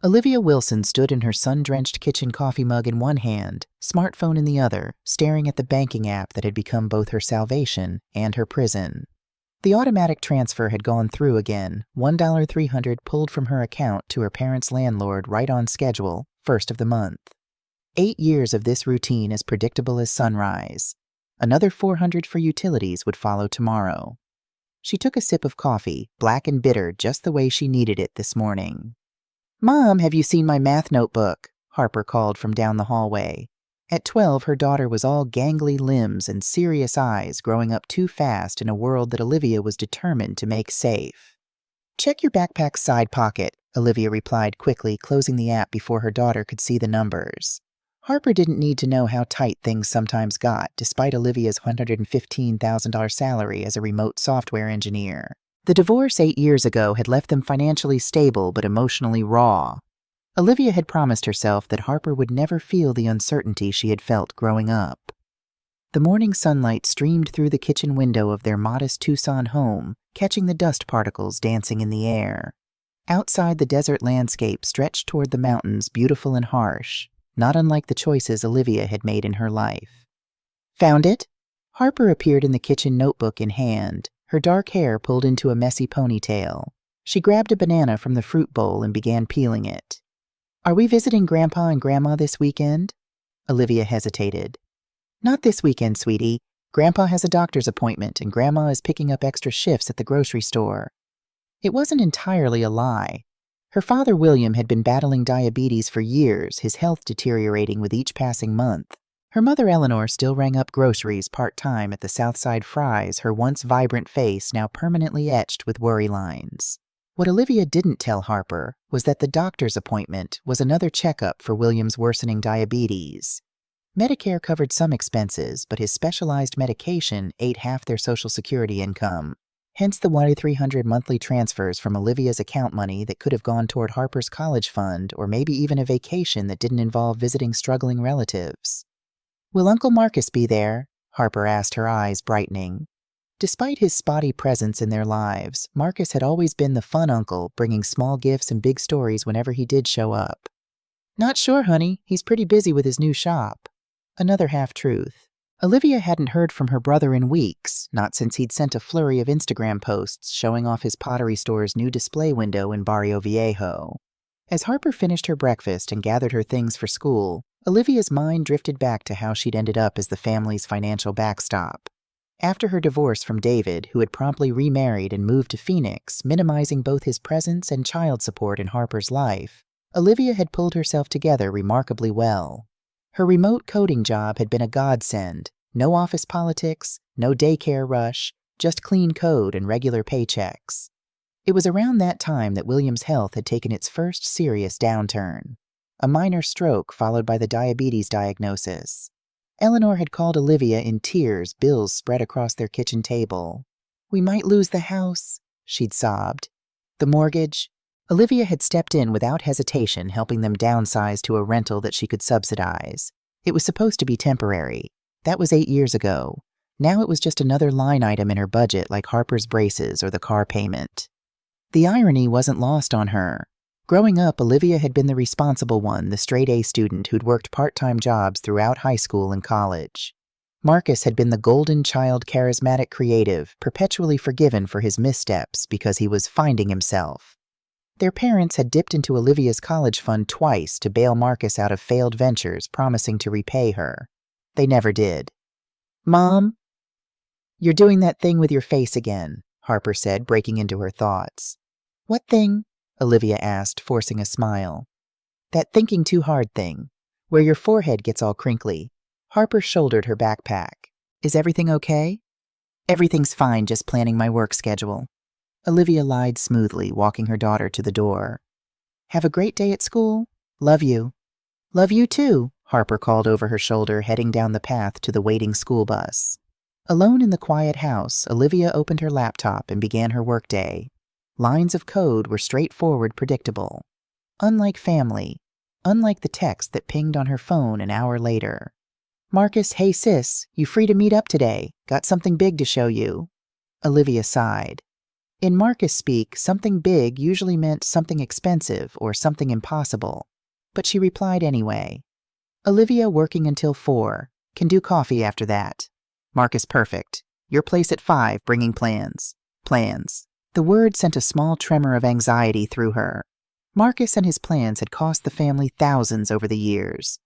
Olivia Wilson stood in her sun-drenched kitchen coffee mug in one hand, smartphone in the other, staring at the banking app that had become both her salvation and her prison. The automatic transfer had gone through again, $1,300 pulled from her account to her parents' landlord right on schedule, first of the month. 8 years of this routine as predictable as sunrise. Another $400 for utilities would follow tomorrow. She took a sip of coffee, black and bitter just the way she needed it this morning. "Mom, have you seen my math notebook?" Harper called from down the hallway. At 12, her daughter was all gangly limbs and serious eyes, growing up too fast in a world that Olivia was determined to make safe. "Check your backpack's side pocket," Olivia replied quickly, closing the app before her daughter could see the numbers. Harper didn't need to know how tight things sometimes got, despite Olivia's $115,000 salary as a remote software engineer. The divorce 8 years ago had left them financially stable but emotionally raw. Olivia had promised herself that Harper would never feel the uncertainty she had felt growing up. The morning sunlight streamed through the kitchen window of their modest Tucson home, catching the dust particles dancing in the air. Outside, the desert landscape stretched toward the mountains, beautiful and harsh, not unlike the choices Olivia had made in her life. "Found it?" Harper appeared in the kitchen, notebook in hand, her dark hair pulled into a messy ponytail. She grabbed a banana from the fruit bowl and began peeling it. "Are we visiting Grandpa and Grandma this weekend?" Olivia hesitated. "Not this weekend, sweetie. Grandpa has a doctor's appointment and Grandma is picking up extra shifts at the grocery store." It wasn't entirely a lie. Her father, William, had been battling diabetes for years, his health deteriorating with each passing month. Her mother, Eleanor, still rang up groceries part-time at the Southside Fry's, her once vibrant face now permanently etched with worry lines. What Olivia didn't tell Harper was that the doctor's appointment was another checkup for William's worsening diabetes. Medicare covered some expenses, but his specialized medication ate half their Social Security income. Hence the $1,300 monthly transfers from Olivia's account money that could have gone toward Harper's college fund or maybe even a vacation that didn't involve visiting struggling relatives. "Will Uncle Marcus be there?" Harper asked, her eyes brightening. Despite his spotty presence in their lives, Marcus had always been the fun uncle, bringing small gifts and big stories whenever he did show up. "Not sure, honey. He's pretty busy with his new shop." Another half-truth. Olivia hadn't heard from her brother in weeks, not since he'd sent a flurry of Instagram posts showing off his pottery store's new display window in Barrio Viejo. As Harper finished her breakfast and gathered her things for school, Olivia's mind drifted back to how she'd ended up as the family's financial backstop. After her divorce from David, who had promptly remarried and moved to Phoenix, minimizing both his presence and child support in Harper's life, Olivia had pulled herself together remarkably well. Her remote coding job had been a godsend. No office politics, no daycare rush, just clean code and regular paychecks. It was around that time that William's health had taken its first serious downturn. A minor stroke followed by the diabetes diagnosis. Eleanor had called Olivia in tears, bills spread across their kitchen table. "We might lose the house," she'd sobbed. "The mortgage." Olivia had stepped in without hesitation, helping them downsize to a rental that she could subsidize. It was supposed to be temporary. That was 8 years ago. Now it was just another line item in her budget, like Harper's braces or the car payment. The irony wasn't lost on her. Growing up, Olivia had been the responsible one, the straight-A student who'd worked part-time jobs throughout high school and college. Marcus had been the golden child, charismatic creative, perpetually forgiven for his missteps because he was finding himself. Their parents had dipped into Olivia's college fund twice to bail Marcus out of failed ventures, promising to repay her. They never did. "Mom?" "You're doing that thing with your face again," Harper said, breaking into her thoughts. "What thing?" Olivia asked, forcing a smile. "That thinking too hard thing, where your forehead gets all crinkly." Harper shouldered her backpack. "Is everything okay?" "Everything's fine, just planning my work schedule." Olivia lied smoothly, walking her daughter to the door. "Have a great day at school. Love you." "Love you too," Harper called over her shoulder, heading down the path to the waiting school bus. Alone in the quiet house, Olivia opened her laptop and began her workday. Lines of code were straightforward, predictable. Unlike family, unlike the text that pinged on her phone an hour later. "Marcus, hey sis, you free to meet up today? Got something big to show you." Olivia sighed. In Marcus speak, something big usually meant something expensive or something impossible, but she replied anyway. Olivia working until 4. Can do coffee after that. Marcus perfect. Your place at 5 bringing plans. Plans. The word sent a small tremor of anxiety through her. Marcus and his plans had cost the family thousands over the years.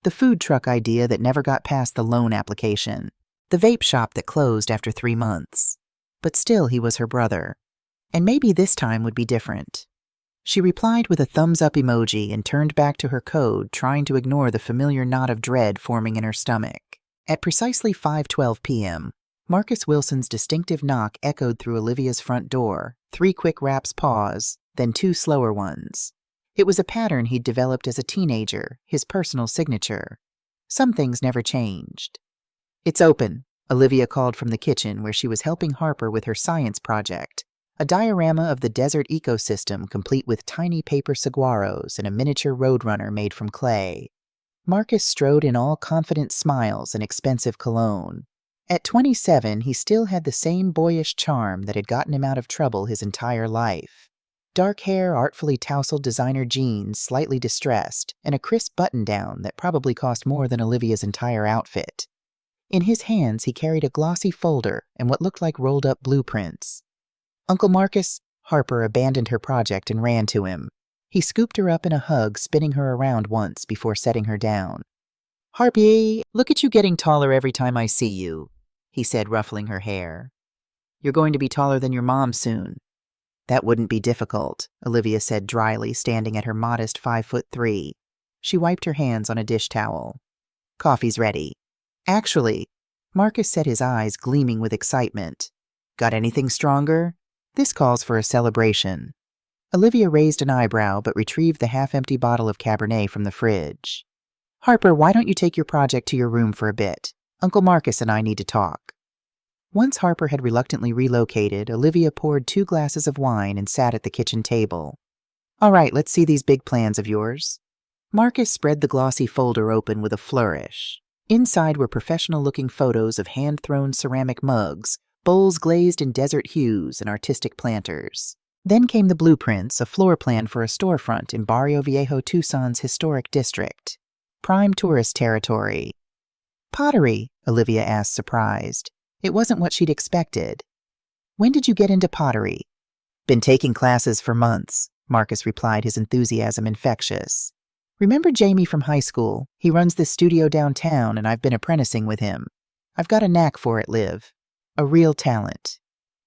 The food truck idea that never got past the loan application. The vape shop that closed after 3 months. But still he was her brother. And maybe this time would be different. She replied with a thumbs-up emoji and turned back to her code, trying to ignore the familiar knot of dread forming in her stomach. At precisely 5:12 p.m., Marcus Wilson's distinctive knock echoed through Olivia's front door, 3 quick raps pause, then 2 slower ones. It was a pattern he'd developed as a teenager, his personal signature. Some things never changed. "It's open," Olivia called from the kitchen where she was helping Harper with her science project, a diorama of the desert ecosystem complete with tiny paper saguaros and a miniature roadrunner made from clay. Marcus strode in all confident smiles and expensive cologne. At 27, he still had the same boyish charm that had gotten him out of trouble his entire life. Dark hair, artfully tousled designer jeans, slightly distressed, and a crisp button-down that probably cost more than Olivia's entire outfit. In his hands, he carried a glossy folder and what looked like rolled-up blueprints. "Uncle Marcus," Harper abandoned her project and ran to him. He scooped her up in a hug, spinning her around once before setting her down. "Harpy, look at you getting taller every time I see you," he said, ruffling her hair. "You're going to be taller than your mom soon." "That wouldn't be difficult," Olivia said dryly, standing at her modest 5'3". She wiped her hands on a dish towel. "Coffee's ready." "Actually," Marcus said, his eyes gleaming with excitement. "Got anything stronger? This calls for a celebration." Olivia raised an eyebrow but retrieved the half-empty bottle of Cabernet from the fridge. "Harper, why don't you take your project to your room for a bit? Uncle Marcus and I need to talk." Once Harper had reluctantly relocated, Olivia poured 2 glasses of wine and sat at the kitchen table. "All right, let's see these big plans of yours." Marcus spread the glossy folder open with a flourish. Inside were professional-looking photos of hand-thrown ceramic mugs, bowls glazed in desert hues, and artistic planters. Then came the blueprints, a floor plan for a storefront in Barrio Viejo, Tucson's historic district. Prime tourist territory. "Pottery?" Olivia asked, surprised. It wasn't what she'd expected. "When did you get into pottery?" "Been taking classes for months," Marcus replied, his enthusiasm infectious. "Remember Jamie from high school? He runs this studio downtown, and I've been apprenticing with him. I've got a knack for it, Liv. A real talent."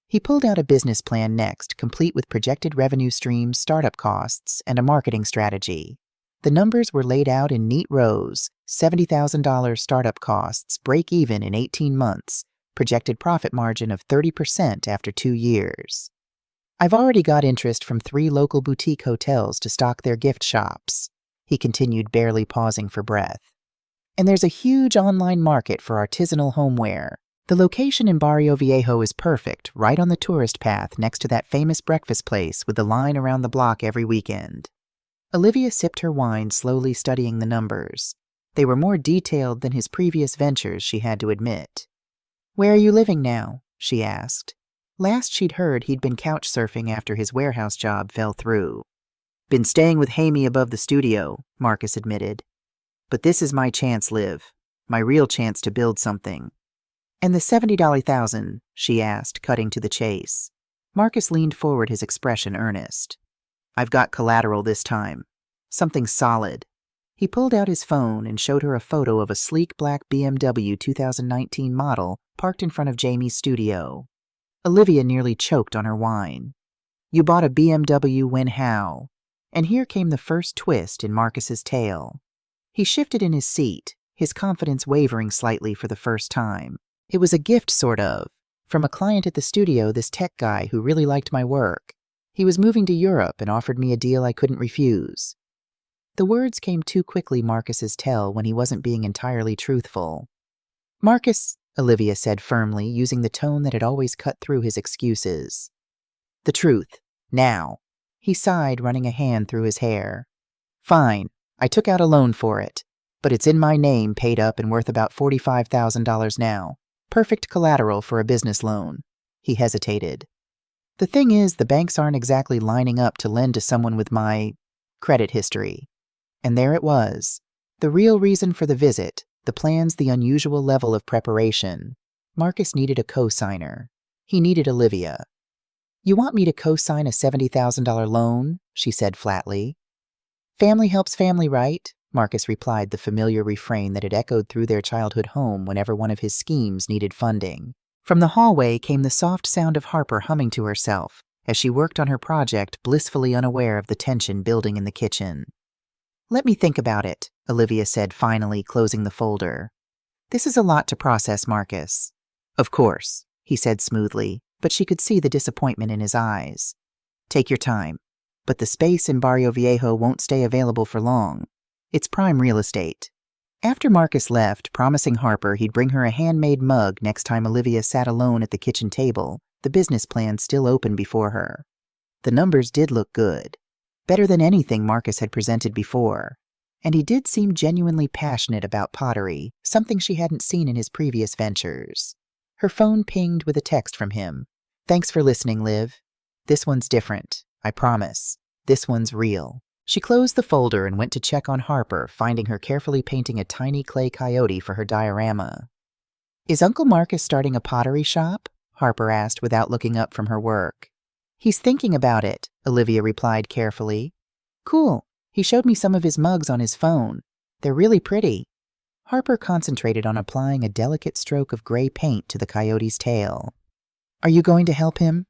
He pulled out a business plan next, complete with projected revenue streams, startup costs, and a marketing strategy. The numbers were laid out in neat rows: $70,000 startup costs, break even in 18 months, projected profit margin of 30% after 2 years. "I've already got interest from 3 local boutique hotels to stock their gift shops," he continued, barely pausing for breath. "And there's a huge online market for artisanal homeware. The location in Barrio Viejo is perfect, right on the tourist path next to that famous breakfast place with the line around the block every weekend." Olivia sipped her wine, slowly studying the numbers. They were more detailed than his previous ventures, she had to admit. "Where are you living now?" she asked. Last she'd heard, he'd been couch surfing after his warehouse job fell through. "Been staying with Hamie above the studio," Marcus admitted. "But this is my chance, Liv. My real chance to build something." "And the $70,000, she asked, cutting to the chase. Marcus leaned forward, his expression earnest. "I've got collateral this time. Something solid." He pulled out his phone and showed her a photo of a sleek black BMW 2019 model parked in front of Jamie's studio. Olivia nearly choked on her wine. "You bought a BMW when how?" And here came the first twist in Marcus's tale. He shifted in his seat, his confidence wavering slightly for the first time. "It was a gift, sort of. From a client at the studio, this tech guy who really liked my work. He was moving to Europe and offered me a deal I couldn't refuse." The words came too quickly, Marcus's tell, when he wasn't being entirely truthful. "Marcus," Olivia said firmly, using the tone that had always cut through his excuses. "The truth. Now." He sighed, running a hand through his hair. "Fine. I took out a loan for it. But it's in my name, paid up and worth about $45,000 now. Perfect collateral for a business loan." He hesitated. The thing is, the banks aren't exactly lining up to lend to someone with my credit history. And there it was. The real reason for the visit, the plan's the unusual level of preparation. Marcus needed a co-signer. He needed Olivia. "You want me to co-sign a $70,000 loan?" she said flatly. "Family helps family, right?" Marcus replied the familiar refrain that had echoed through their childhood home whenever one of his schemes needed funding. From the hallway came the soft sound of Harper humming to herself as she worked on her project, blissfully unaware of the tension building in the kitchen. "Let me think about it," Olivia said finally, closing the folder. "This is a lot to process, Marcus." "Of course," he said smoothly, but she could see the disappointment in his eyes. "Take your time. But the space in Barrio Viejo won't stay available for long. It's prime real estate." After Marcus left, promising Harper he'd bring her a handmade mug next time Olivia sat alone at the kitchen table, the business plan still open before her. The numbers did look good. Better than anything Marcus had presented before. And he did seem genuinely passionate about pottery, something she hadn't seen in his previous ventures. Her phone pinged with a text from him. "Thanks for listening, Liv. This one's different. I promise. This one's real." She closed the folder and went to check on Harper, finding her carefully painting a tiny clay coyote for her diorama. "Is Uncle Marcus starting a pottery shop?" Harper asked without looking up from her work. "He's thinking about it," Olivia replied carefully. "Cool. He showed me some of his mugs on his phone. They're really pretty." Harper concentrated on applying a delicate stroke of gray paint to the coyote's tail. "Are you going to help him?"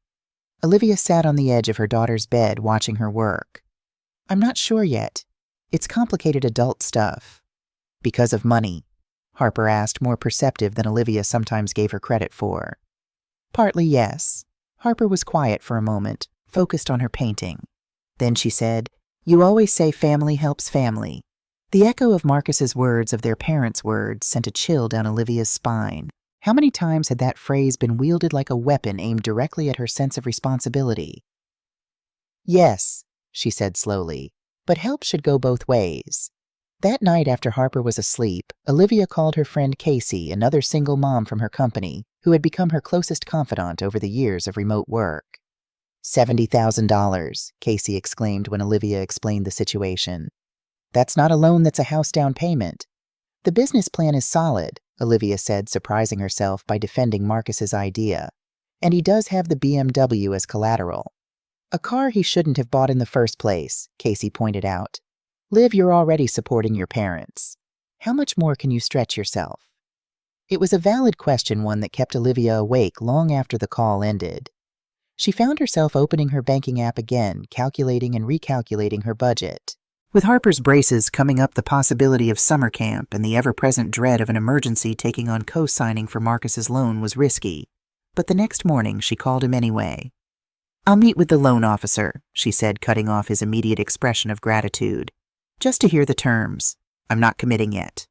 Olivia sat on the edge of her daughter's bed watching her work. "I'm not sure yet. It's complicated adult stuff." "Because of money?" Harper asked, more perceptive than Olivia sometimes gave her credit for. "Partly, yes." Harper was quiet for a moment, focused on her painting. Then she said, "You always say family helps family." The echo of Marcus's words of their parents' words sent a chill down Olivia's spine. How many times had that phrase been wielded like a weapon aimed directly at her sense of responsibility? "Yes," she said slowly, "but help should go both ways." That night after Harper was asleep, Olivia called her friend Casey, another single mom from her company, who had become her closest confidant over the years of remote work. $70,000, Casey exclaimed when Olivia explained the situation. "That's not a loan, that's a house down payment." "The business plan is solid," Olivia said, surprising herself by defending Marcus's idea. "And he does have the BMW as collateral." "A car he shouldn't have bought in the first place," Casey pointed out. "Liv, you're already supporting your parents. How much more can you stretch yourself?" It was a valid question, one that kept Olivia awake long after the call ended. She found herself opening her banking app again, calculating and recalculating her budget. With Harper's braces coming up, the possibility of summer camp and the ever-present dread of an emergency taking on co-signing for Marcus's loan was risky. But the next morning, she called him anyway. "I'll meet with the loan officer," she said, cutting off his immediate expression of gratitude. "Just to hear the terms. I'm not committing yet."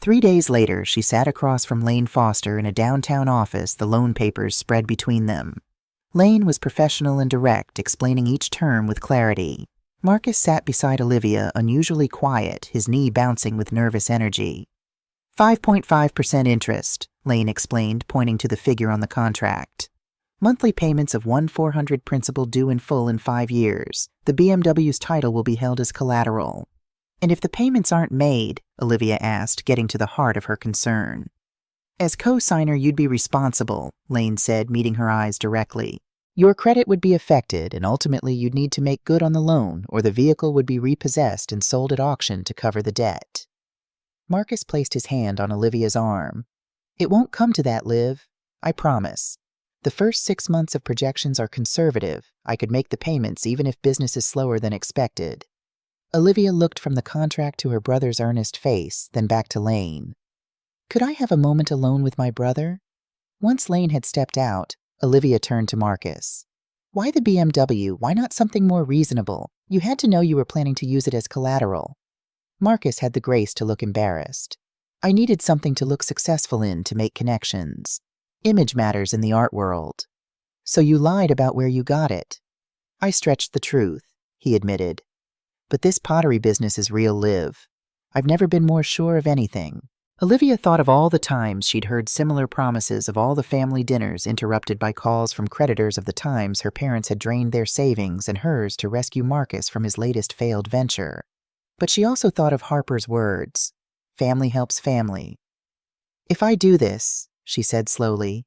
3 days later, she sat across from Lane Foster in a downtown office, the loan papers spread between them. Lane was professional and direct, explaining each term with clarity. Marcus sat beside Olivia, unusually quiet, his knee bouncing with nervous energy. 5.5% interest, Lane explained, pointing to the figure on the contract. Monthly payments of $1,400 principal due in full in 5 years. The BMW's title will be held as collateral. "And if the payments aren't made?" Olivia asked, getting to the heart of her concern. "As co-signer, you'd be responsible," Lane said, meeting her eyes directly. "Your credit would be affected, and ultimately you'd need to make good on the loan, or the vehicle would be repossessed and sold at auction to cover the debt." Marcus placed his hand on Olivia's arm. "It won't come to that, Liv. I promise. The first 6 months of projections are conservative. I could make the payments even if business is slower than expected." Olivia looked from the contract to her brother's earnest face, then back to Lane. "Could I have a moment alone with my brother?" Once Lane had stepped out, Olivia turned to Marcus. "Why the BMW? Why not something more reasonable? You had to know you were planning to use it as collateral." Marcus had the grace to look embarrassed. "I needed something to look successful in, to make connections. Image matters in the art world." "So you lied about where you got it." "I stretched the truth," he admitted. "But this pottery business is real, Liv. I've never been more sure of anything. Olivia thought of all the times she'd heard similar promises of all the family dinners interrupted by calls from creditors of the times her parents had drained their savings and hers to rescue Marcus from his latest failed venture. But she also thought of Harper's words, "Family helps family." "If I do this," she said slowly,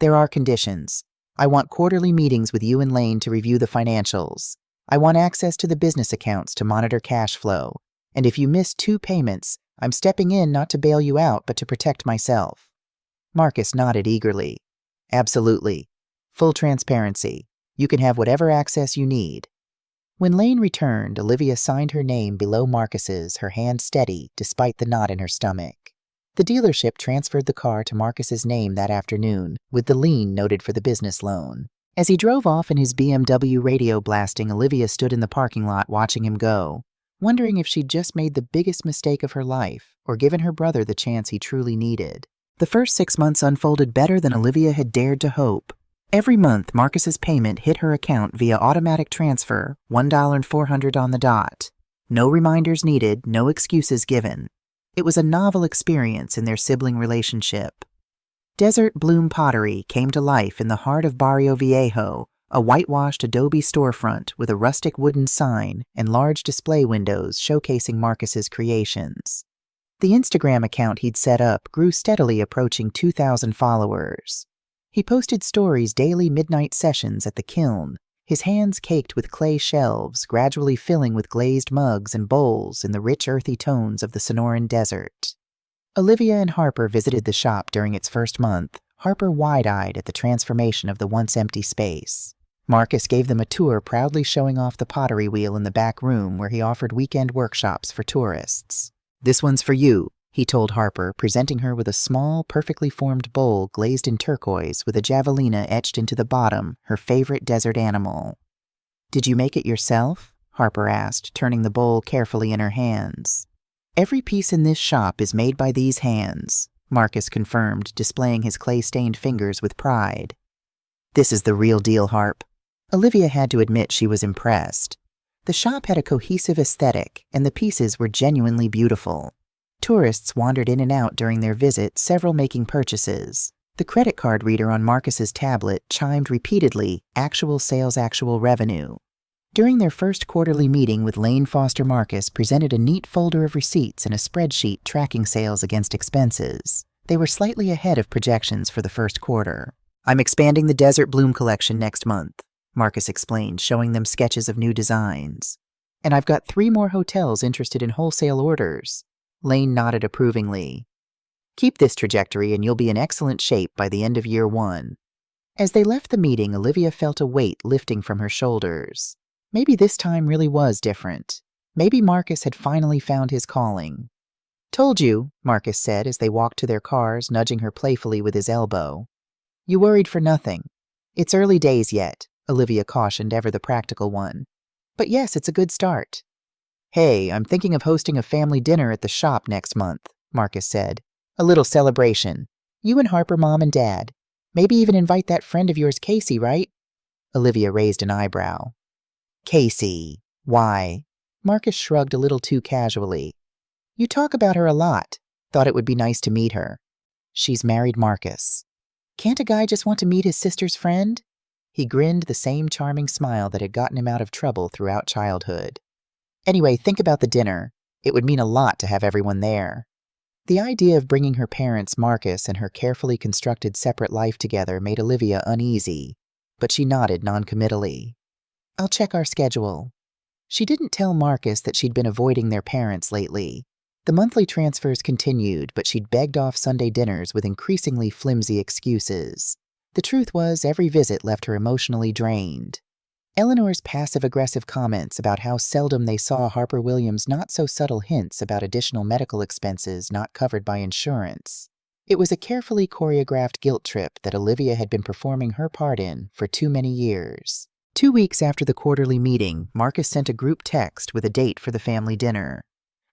"there are conditions. I want quarterly meetings with you and Lane to review the financials. I want access to the business accounts to monitor cash flow. And if you miss 2 payments, I'm stepping in not to bail you out, but to protect myself." Marcus nodded eagerly. "Absolutely. Full transparency. You can have whatever access you need." When Lane returned, Olivia signed her name below Marcus's, her hand steady, despite the knot in her stomach. The dealership transferred the car to Marcus's name that afternoon, with the lien noted for the business loan. As he drove off in his BMW radio blasting, Olivia stood in the parking lot watching him go, wondering if she'd just made the biggest mistake of her life or given her brother the chance he truly needed. The first 6 months unfolded better than Olivia had dared to hope. Every month, Marcus's payment hit her account via automatic transfer, $1.04 on the dot. No reminders needed, no excuses given. It was a novel experience in their sibling relationship. Desert Bloom Pottery came to life in the heart of Barrio Viejo, a whitewashed adobe storefront with a rustic wooden sign and large display windows showcasing Marcus's creations. The Instagram account he'd set up grew steadily, approaching 2,000 followers. He posted stories daily midnight sessions at the kiln, his hands caked with clay shelves, gradually filling with glazed mugs and bowls in the rich earthy tones of the Sonoran Desert. Olivia and Harper visited the shop during its first month, Harper wide-eyed at the transformation of the once empty space. Marcus gave them a tour, proudly showing off the pottery wheel in the back room where he offered weekend workshops for tourists. "This one's for you," he told Harper, presenting her with a small, perfectly formed bowl glazed in turquoise with a javelina etched into the bottom, her favorite desert animal. "Did you make it yourself?" Harper asked, turning the bowl carefully in her hands. "Every piece in this shop is made by these hands," Marcus confirmed, displaying his clay-stained fingers with pride. "This is the real deal, Harp." Olivia had to admit she was impressed. The shop had a cohesive aesthetic, and the pieces were genuinely beautiful. Tourists wandered in and out during their visit, several making purchases. The credit card reader on Marcus's tablet chimed repeatedly, "Actual sales, actual revenue." During their first quarterly meeting with Lane Foster, Marcus presented a neat folder of receipts and a spreadsheet tracking sales against expenses. They were slightly ahead of projections for the first quarter. "I'm expanding the Desert Bloom collection next month," Marcus explained, showing them sketches of new designs. "And I've got 3 more hotels interested in wholesale orders." Lane nodded approvingly. "Keep this trajectory and you'll be in excellent shape by the end of year 1. As they left the meeting, Olivia felt a weight lifting from her shoulders. Maybe this time really was different. Maybe Marcus had finally found his calling. "Told you," Marcus said as they walked to their cars, nudging her playfully with his elbow. "You worried for nothing. It's early days yet," Olivia cautioned, ever the practical one. "But yes, it's a good start." "Hey, I'm thinking of hosting a family dinner at the shop next month," Marcus said. "A little celebration. You and Harper, Mom and Dad. Maybe even invite that friend of yours, Casey, right?" Olivia raised an eyebrow. "Casey. Why?" Marcus shrugged a little too casually. "You talk about her a lot. Thought it would be nice to meet her." "She's married Marcus." "Can't a guy just want to meet his sister's friend?" He grinned, the same charming smile that had gotten him out of trouble throughout childhood. "Anyway, think about the dinner. It would mean a lot to have everyone there." The idea of bringing her parents, Marcus, and her carefully constructed separate life together made Olivia uneasy, but she nodded noncommittally. "I'll check our schedule." She didn't tell Marcus that she'd been avoiding their parents lately. The monthly transfers continued, but she'd begged off Sunday dinners with increasingly flimsy excuses. The truth was, every visit left her emotionally drained. Eleanor's passive-aggressive comments about how seldom they saw Harper Williams' not-so-subtle hints about additional medical expenses not covered by insurance. It was a carefully choreographed guilt trip that Olivia had been performing her part in for too many years. 2 weeks after the quarterly meeting, Marcus sent a group text with a date for the family dinner.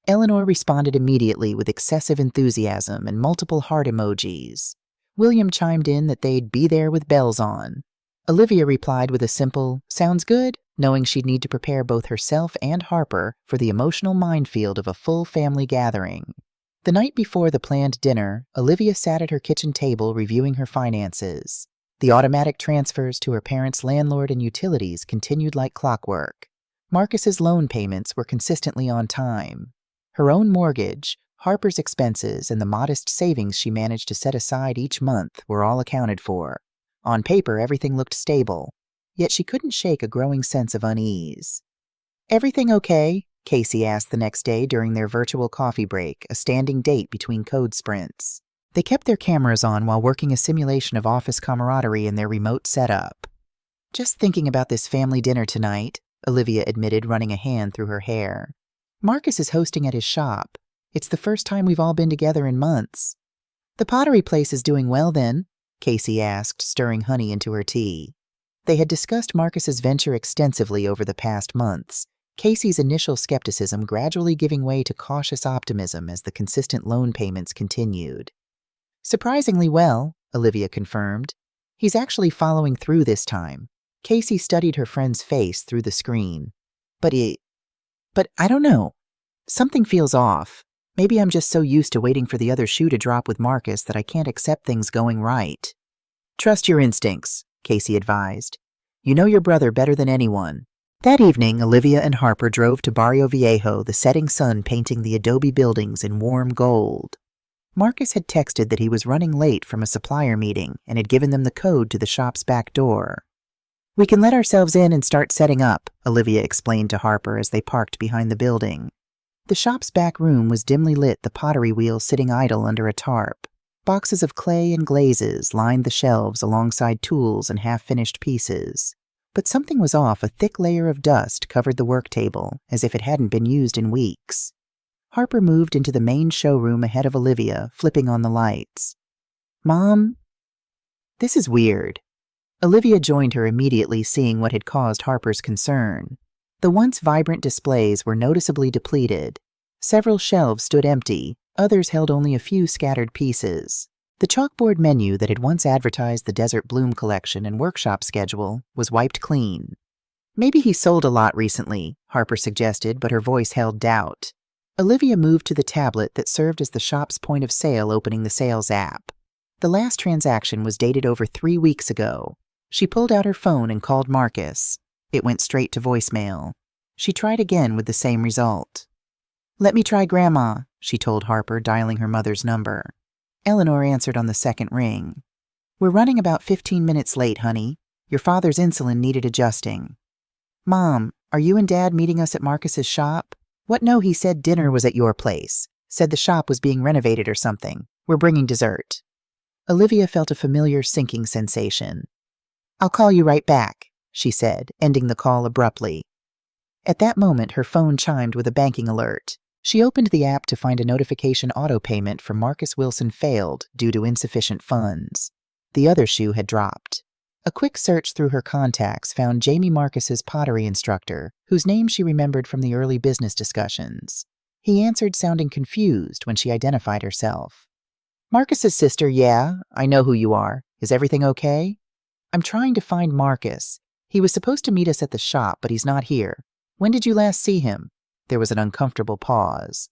Eleanor responded immediately with excessive enthusiasm and multiple heart emojis. William chimed in that they'd be there with bells on. Olivia replied with a simple, "Sounds good," knowing she'd need to prepare both herself and Harper for the emotional minefield of a full family gathering. The night before the planned dinner, Olivia sat at her kitchen table reviewing her finances. The automatic transfers to her parents' landlord and utilities continued like clockwork. Marcus's loan payments were consistently on time. Her own mortgage, Harper's expenses, and the modest savings she managed to set aside each month were all accounted for. On paper, everything looked stable, yet she couldn't shake a growing sense of unease. "Everything okay?" Casey asked the next day during their virtual coffee break, a standing date between code sprints. They kept their cameras on while working a simulation of office camaraderie in their remote setup. "Just thinking about this family dinner tonight," Olivia admitted, running a hand through her hair. "Marcus is hosting at his shop. It's the first time we've all been together in months." "The pottery place is doing well then?" Casey asked, stirring honey into her tea. They had discussed Marcus's venture extensively over the past months, Casey's initial skepticism gradually giving way to cautious optimism as the consistent loan payments continued. "Surprisingly well," Olivia confirmed. "He's actually following through this time." Casey studied her friend's face through the screen. But I don't know. Something feels off. Maybe I'm just so used to waiting for the other shoe to drop with Marcus that I can't accept things going right." "Trust your instincts," Casey advised. "You know your brother better than anyone." That evening, Olivia and Harper drove to Barrio Viejo, the setting sun painting the adobe buildings in warm gold. Marcus had texted that he was running late from a supplier meeting and had given them the code to the shop's back door. "We can let ourselves in and start setting up," Olivia explained to Harper as they parked behind the building. The shop's back room was dimly lit, the pottery wheel sitting idle under a tarp. Boxes of clay and glazes lined the shelves alongside tools and half-finished pieces. But something was off. A thick layer of dust covered the work table, as if it hadn't been used in weeks. Harper moved into the main showroom ahead of Olivia, flipping on the lights. "Mom?" "This is weird." Olivia joined her immediately, seeing what had caused Harper's concern. The once vibrant displays were noticeably depleted. Several shelves stood empty, others held only a few scattered pieces. The chalkboard menu that had once advertised the Desert Bloom collection and workshop schedule was wiped clean. "Maybe he sold a lot recently," Harper suggested, but her voice held doubt. Olivia moved to the tablet that served as the shop's point of sale, opening the sales app. The last transaction was dated over 3 weeks ago. She pulled out her phone and called Marcus. It went straight to voicemail. She tried again with the same result. "Let me try Grandma," she told Harper, dialing her mother's number. Eleanor answered on the second ring. "We're running about 15 minutes late, honey. Your father's insulin needed adjusting." "Mom, are you and Dad meeting us at Marcus's shop?" "What? No, he said dinner was at your place. Said the shop was being renovated or something. We're bringing dessert." Olivia felt a familiar sinking sensation. "I'll call you right back," she said, ending the call abruptly. At that moment, her phone chimed with a banking alert. She opened the app to find a notification auto payment from Marcus Wilson failed due to insufficient funds. The other shoe had dropped. A quick search through her contacts found Jamie Marcus's pottery instructor, whose name she remembered from the early business discussions. He answered, sounding confused when she identified herself. "Marcus's sister, yeah, I know who you are. Is everything okay?" "I'm trying to find Marcus. He was supposed to meet us at the shop, but he's not here. When did you last see him?" There was an uncomfortable pause.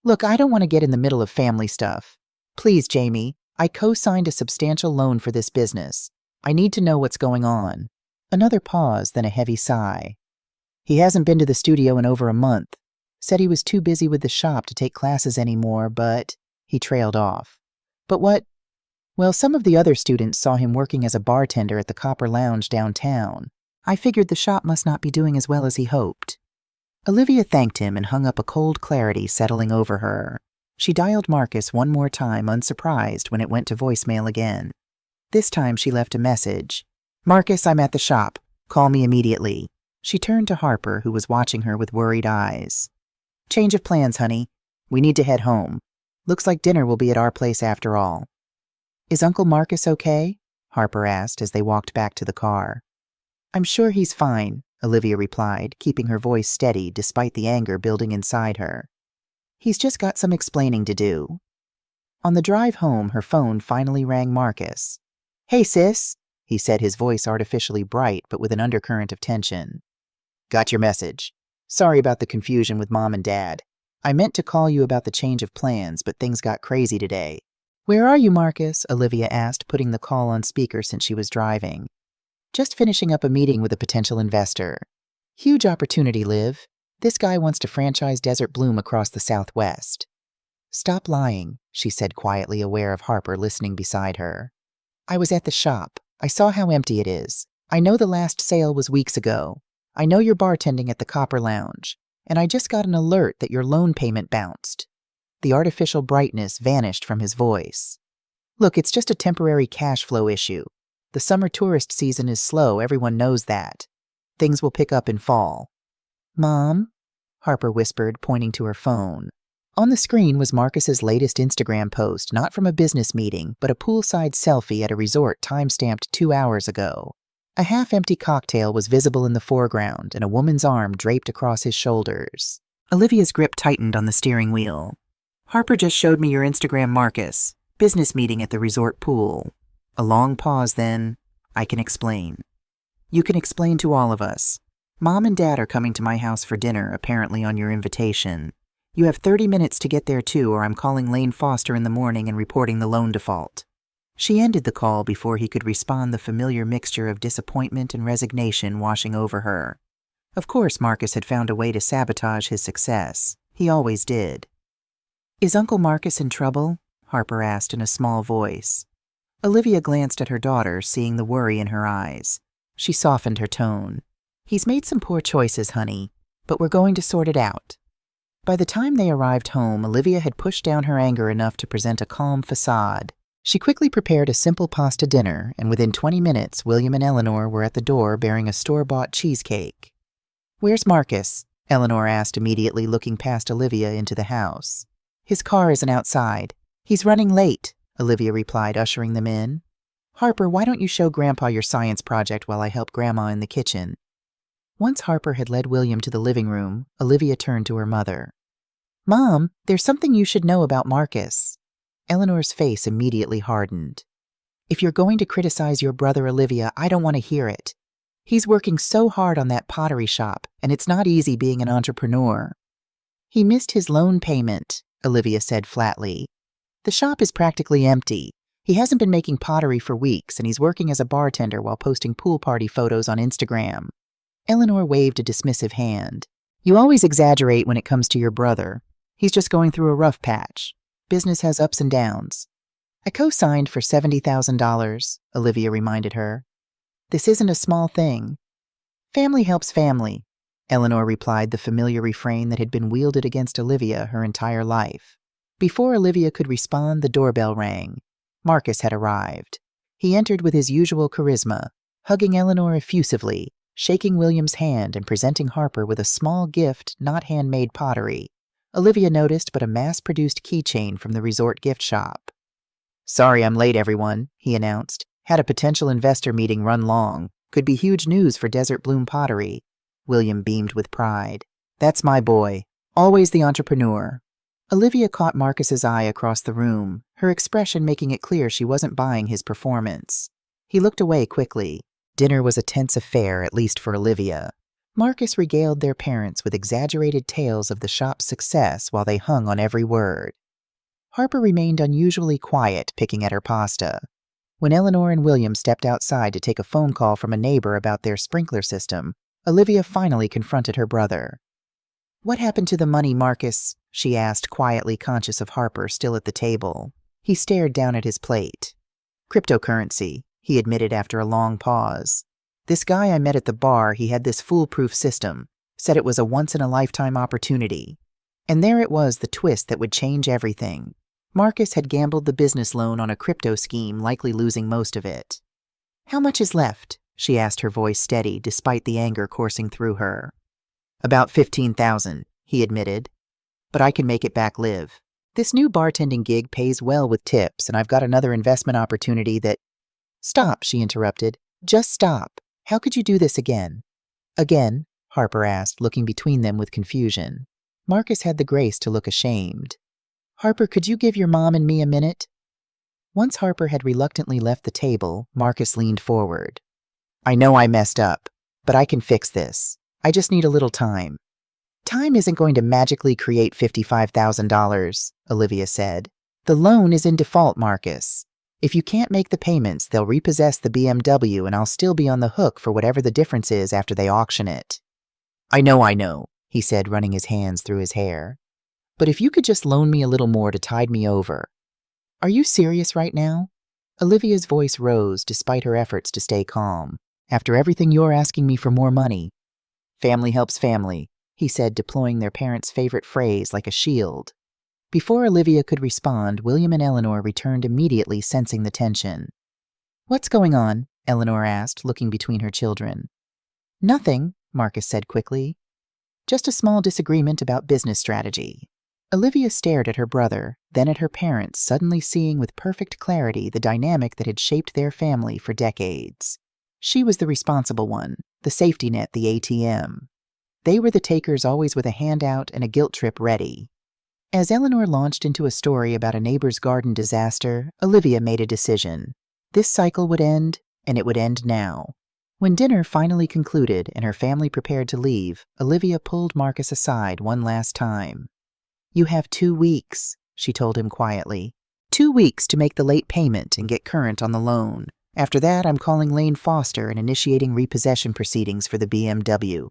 "Look, I don't want to get in the middle of family stuff. Please, Jamie, I co-signed a substantial loan for this business. I need to know what's going on." Another pause, then a heavy sigh. "He hasn't been to the studio in over a month. Said he was too busy with the shop to take classes anymore, but..." He trailed off. "But what?" "Well, some of the other students saw him working as a bartender at the Copper Lounge downtown. I figured the shop must not be doing as well as he hoped." Olivia thanked him and hung up, a cold clarity settling over her. She dialed Marcus one more time, unsurprised when it went to voicemail again. This time she left a message. "Marcus, I'm at the shop. Call me immediately." She turned to Harper, who was watching her with worried eyes. "Change of plans, honey. We need to head home. Looks like dinner will be at our place after all." "Is Uncle Marcus okay?" Harper asked as they walked back to the car. "I'm sure he's fine," Olivia replied, keeping her voice steady despite the anger building inside her. "He's just got some explaining to do." On the drive home, her phone finally rang Marcus. "Hey, sis," he said, his voice artificially bright but with an undercurrent of tension. "Got your message. Sorry about the confusion with Mom and Dad. I meant to call you about the change of plans, but things got crazy today. Where are you, Marcus? Olivia asked, putting the call on speaker since she was driving. Just finishing up a meeting with a potential investor. Huge opportunity, Liv. This guy wants to franchise Desert Bloom across the Southwest. Stop lying, she said quietly, aware of Harper listening beside her. I was at the shop. I saw how empty it is. I know the last sale was weeks ago. I know you're bartending at the Copper Lounge. And I just got an alert that your loan payment bounced. The artificial brightness vanished from his voice. Look, it's just a temporary cash flow issue. The summer tourist season is slow, everyone knows that. Things will pick up in fall. Mom? Harper whispered, pointing to her phone. On the screen was Marcus's latest Instagram post, not from a business meeting, but a poolside selfie at a resort time-stamped 2 hours ago. A half-empty cocktail was visible in the foreground, and a woman's arm draped across his shoulders. Olivia's grip tightened on the steering wheel. Harper just showed me your Instagram, Marcus. Business meeting at the resort pool. A long pause, then. I can explain. You can explain to all of us. Mom and Dad are coming to my house for dinner, apparently on your invitation. You have 30 minutes to get there too, or I'm calling Lane Foster in the morning and reporting the loan default. She ended the call before he could respond, the familiar mixture of disappointment and resignation washing over her. Of course, Marcus had found a way to sabotage his success. He always did. Is Uncle Marcus in trouble? Harper asked in a small voice. Olivia glanced at her daughter, seeing the worry in her eyes. She softened her tone. He's made some poor choices, honey, but we're going to sort it out. By the time they arrived home, Olivia had pushed down her anger enough to present a calm facade. She quickly prepared a simple pasta dinner, and within 20 minutes, William and Eleanor were at the door bearing a store-bought cheesecake. Where's Marcus? Eleanor asked immediately, looking past Olivia into the house. His car isn't outside. He's running late, Olivia replied, ushering them in. Harper, why don't you show Grandpa your science project while I help Grandma in the kitchen? Once Harper had led William to the living room, Olivia turned to her mother. Mom, there's something you should know about Marcus. Eleanor's face immediately hardened. If you're going to criticize your brother, Olivia, I don't want to hear it. He's working so hard on that pottery shop, and it's not easy being an entrepreneur. He missed his loan payment, Olivia said flatly. The shop is practically empty. He hasn't been making pottery for weeks, and he's working as a bartender while posting pool party photos on Instagram. Eleanor waved a dismissive hand. You always exaggerate when it comes to your brother. He's just going through a rough patch. Business has ups and downs. I co-signed for $70,000, Olivia reminded her. This isn't a small thing. Family helps family, Eleanor replied, the familiar refrain that had been wielded against Olivia her entire life. Before Olivia could respond, the doorbell rang. Marcus had arrived. He entered with his usual charisma, hugging Eleanor effusively, shaking William's hand and presenting Harper with a small gift, not handmade pottery. Olivia noticed but a mass-produced keychain from the resort gift shop. Sorry I'm late, everyone, he announced. Had a potential investor meeting run long. Could be huge news for Desert Bloom Pottery. William beamed with pride. That's my boy. Always the entrepreneur. Olivia caught Marcus's eye across the room, her expression making it clear she wasn't buying his performance. He looked away quickly. Dinner was a tense affair, at least for Olivia. Marcus regaled their parents with exaggerated tales of the shop's success while they hung on every word. Harper remained unusually quiet, picking at her pasta. When Eleanor and William stepped outside to take a phone call from a neighbor about their sprinkler system, Olivia finally confronted her brother. What happened to the money, Marcus? She asked, quietly conscious of Harper still at the table. He stared down at his plate. Cryptocurrency, he admitted after a long pause. This guy I met at the bar, he had this foolproof system, said it was a once-in-a-lifetime opportunity. And there it was, the twist that would change everything. Marcus had gambled the business loan on a crypto scheme, likely losing most of it. How much is left? She asked, her voice steady, despite the anger coursing through her. About $15,000, he admitted. But I can make it back, Liv. This new bartending gig pays well with tips, and I've got another investment opportunity that— Stop, she interrupted. Just stop. How could you do this again? Again? Harper asked, looking between them with confusion. Marcus had the grace to look ashamed. Harper, could you give your mom and me a minute? Once Harper had reluctantly left the table, Marcus leaned forward. I know I messed up, but I can fix this. I just need a little time. Time isn't going to magically create $55,000, Olivia said. The loan is in default, Marcus. If you can't make the payments, they'll repossess the BMW and I'll still be on the hook for whatever the difference is after they auction it. I know, he said, running his hands through his hair. But if you could just loan me a little more to tide me over. Are you serious right now? Olivia's voice rose despite her efforts to stay calm. After everything you're asking me for more money. Family helps family, he said, deploying their parents' favorite phrase like a shield. Before Olivia could respond, William and Eleanor returned immediately, sensing the tension. What's going on? Eleanor asked, looking between her children. Nothing, Marcus said quickly. Just a small disagreement about business strategy. Olivia stared at her brother, then at her parents, suddenly seeing with perfect clarity the dynamic that had shaped their family for decades. She was the responsible one, the safety net, the ATM. They were the takers, always with a handout and a guilt trip ready. As Eleanor launched into a story about a neighbor's garden disaster, Olivia made a decision. This cycle would end, and it would end now. When dinner finally concluded and her family prepared to leave, Olivia pulled Marcus aside one last time. You have 2 weeks, she told him quietly. 2 weeks to make the late payment and get current on the loan. After that, I'm calling Lane Foster and initiating repossession proceedings for the BMW.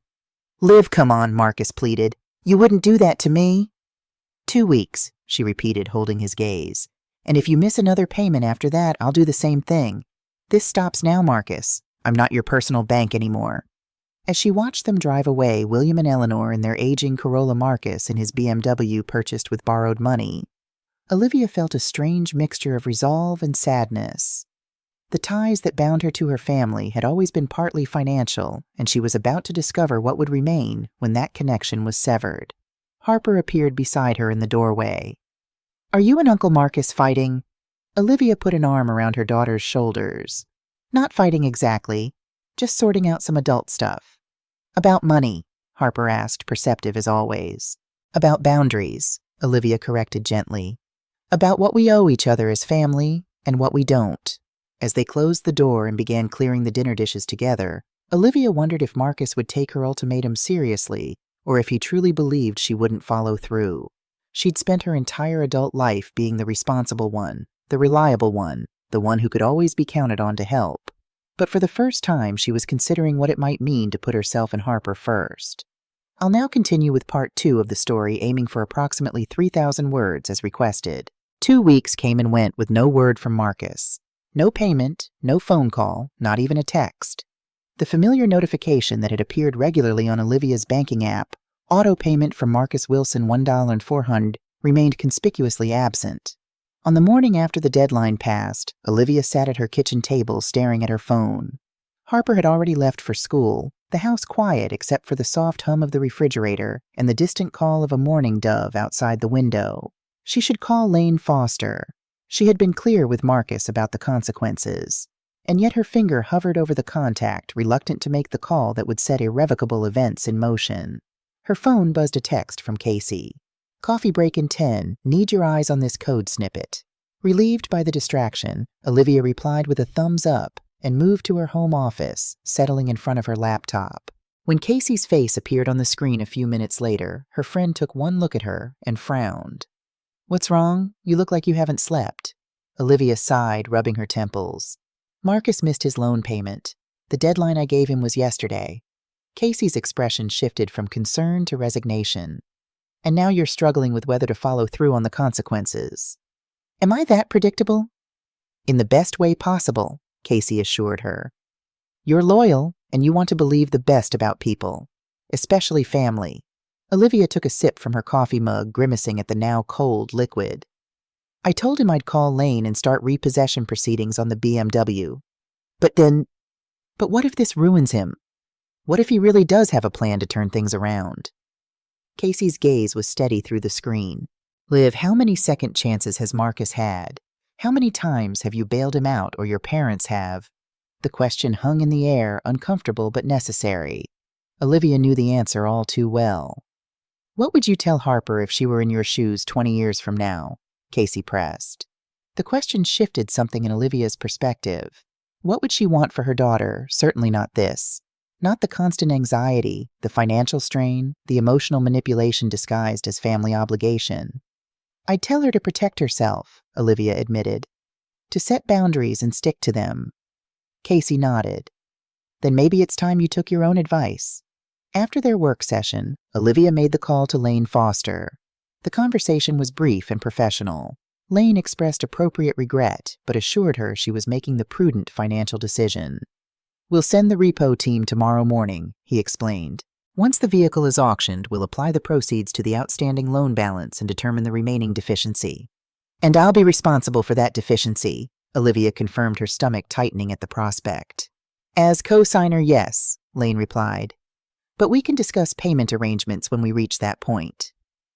Liv, come on, Marcus pleaded. You wouldn't do that to me? 2 weeks, she repeated, holding his gaze. And if you miss another payment after that, I'll do the same thing. This stops now, Marcus. I'm not your personal bank anymore. As she watched them drive away, William and Eleanor in their aging Corolla, Marcus in his BMW purchased with borrowed money, Olivia felt a strange mixture of resolve and sadness. The ties that bound her to her family had always been partly financial, and she was about to discover what would remain when that connection was severed. Harper appeared beside her in the doorway. Are you and Uncle Marcus fighting? Olivia put an arm around her daughter's shoulders. Not fighting exactly, just sorting out some adult stuff. About money, Harper asked, perceptive as always. About boundaries, Olivia corrected gently. About what we owe each other as family and what we don't. As they closed the door and began clearing the dinner dishes together, Olivia wondered if Marcus would take her ultimatum seriously or if he truly believed she wouldn't follow through. She'd spent her entire adult life being the responsible one, the reliable one, the one who could always be counted on to help. But for the first time, she was considering what it might mean to put herself and Harper first. I'll now continue with part 2 of the story, aiming for approximately 3,000 words as requested. 2 weeks came and went with no word from Marcus. No payment, no phone call, not even a text. The familiar notification that had appeared regularly on Olivia's banking app, auto payment from Marcus Wilson $1.04, remained conspicuously absent. On the morning after the deadline passed, Olivia sat at her kitchen table staring at her phone. Harper had already left for school, the house quiet except for the soft hum of the refrigerator and the distant call of a mourning dove outside the window. She should call Lane Foster. She had been clear with Marcus about the consequences, and yet her finger hovered over the contact, reluctant to make the call that would set irrevocable events in motion. Her phone buzzed a text from Casey. Coffee break in 10. Need your eyes on this code snippet. Relieved by the distraction, Olivia replied with a thumbs up and moved to her home office, settling in front of her laptop. When Casey's face appeared on the screen a few minutes later, her friend took one look at her and frowned. What's wrong? You look like you haven't slept. Olivia sighed, rubbing her temples. Marcus missed his loan payment. The deadline I gave him was yesterday. Casey's expression shifted from concern to resignation. And now you're struggling with whether to follow through on the consequences. Am I that predictable? In the best way possible, Casey assured her. You're loyal, and you want to believe the best about people, especially family. Olivia took a sip from her coffee mug, grimacing at the now cold liquid. I told him I'd call Lane and start repossession proceedings on the BMW. But what if this ruins him? What if he really does have a plan to turn things around? Casey's gaze was steady through the screen. Liv, how many second chances has Marcus had? How many times have you bailed him out or your parents have? The question hung in the air, uncomfortable but necessary. Olivia knew the answer all too well. What would you tell Harper if she were in your shoes 20 years from now? Casey pressed. The question shifted something in Olivia's perspective. What would she want for her daughter? Certainly not this. Not the constant anxiety, the financial strain, the emotional manipulation disguised as family obligation. I'd tell her to protect herself, Olivia admitted. To set boundaries and stick to them. Casey nodded. Then maybe it's time you took your own advice. After their work session, Olivia made the call to Lane Foster. The conversation was brief and professional. Lane expressed appropriate regret, but assured her she was making the prudent financial decision. We'll send the repo team tomorrow morning, he explained. Once the vehicle is auctioned, we'll apply the proceeds to the outstanding loan balance and determine the remaining deficiency. And I'll be responsible for that deficiency, Olivia confirmed, her stomach tightening at the prospect. As co-signer, yes, Lane replied. But we can discuss payment arrangements when we reach that point.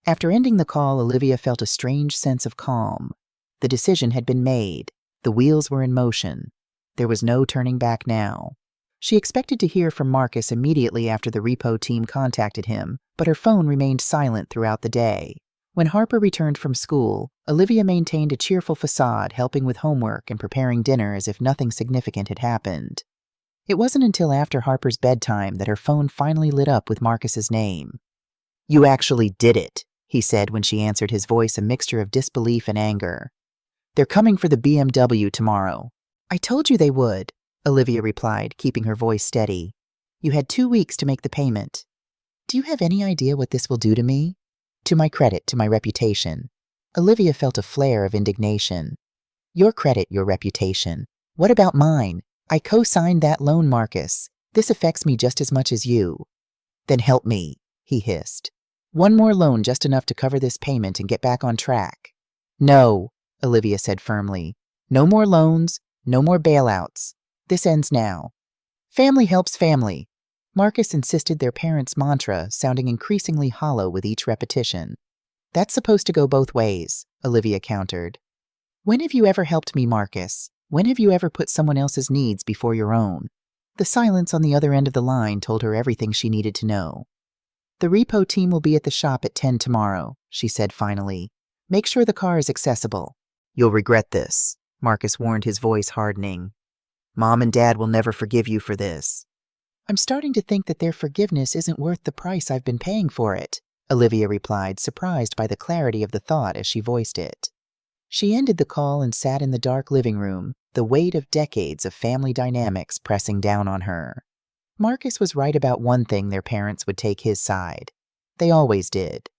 After ending the call, Olivia felt a strange sense of calm. The decision had been made. The wheels were in motion. There was no turning back now. She expected to hear from Marcus immediately after the repo team contacted him, but her phone remained silent throughout the day. When Harper returned from school, Olivia maintained a cheerful facade, helping with homework and preparing dinner as if nothing significant had happened. It wasn't until after Harper's bedtime that her phone finally lit up with Marcus's name. "You actually did it," he said when she answered, his voice a mixture of disbelief and anger. "They're coming for the BMW tomorrow." "I told you they would," Olivia replied, keeping her voice steady. "You had 2 weeks to make the payment. Do you have any idea what this will do to me? To my credit, to my reputation." Olivia felt a flare of indignation. "Your credit, your reputation. What about mine? I co-signed that loan, Marcus. This affects me just as much as you." "Then help me," he hissed. "One more loan, just enough to cover this payment and get back on track." "No," Olivia said firmly. "No more loans, no more bailouts. This ends now. Family helps family." Marcus insisted, their parents' mantra sounding increasingly hollow with each repetition. "That's supposed to go both ways," Olivia countered. "When have you ever helped me, Marcus? When have you ever put someone else's needs before your own?" The silence on the other end of the line told her everything she needed to know. "The repo team will be at the shop at 10 tomorrow, she said finally. "Make sure the car is accessible." "You'll regret this," Marcus warned, his voice hardening. "Mom and Dad will never forgive you for this." "I'm starting to think that their forgiveness isn't worth the price I've been paying for it," Olivia replied, surprised by the clarity of the thought as she voiced it. She ended the call and sat in the dark living room, the weight of decades of family dynamics pressing down on her. Marcus was right about one thing: their parents would take his side. They always did.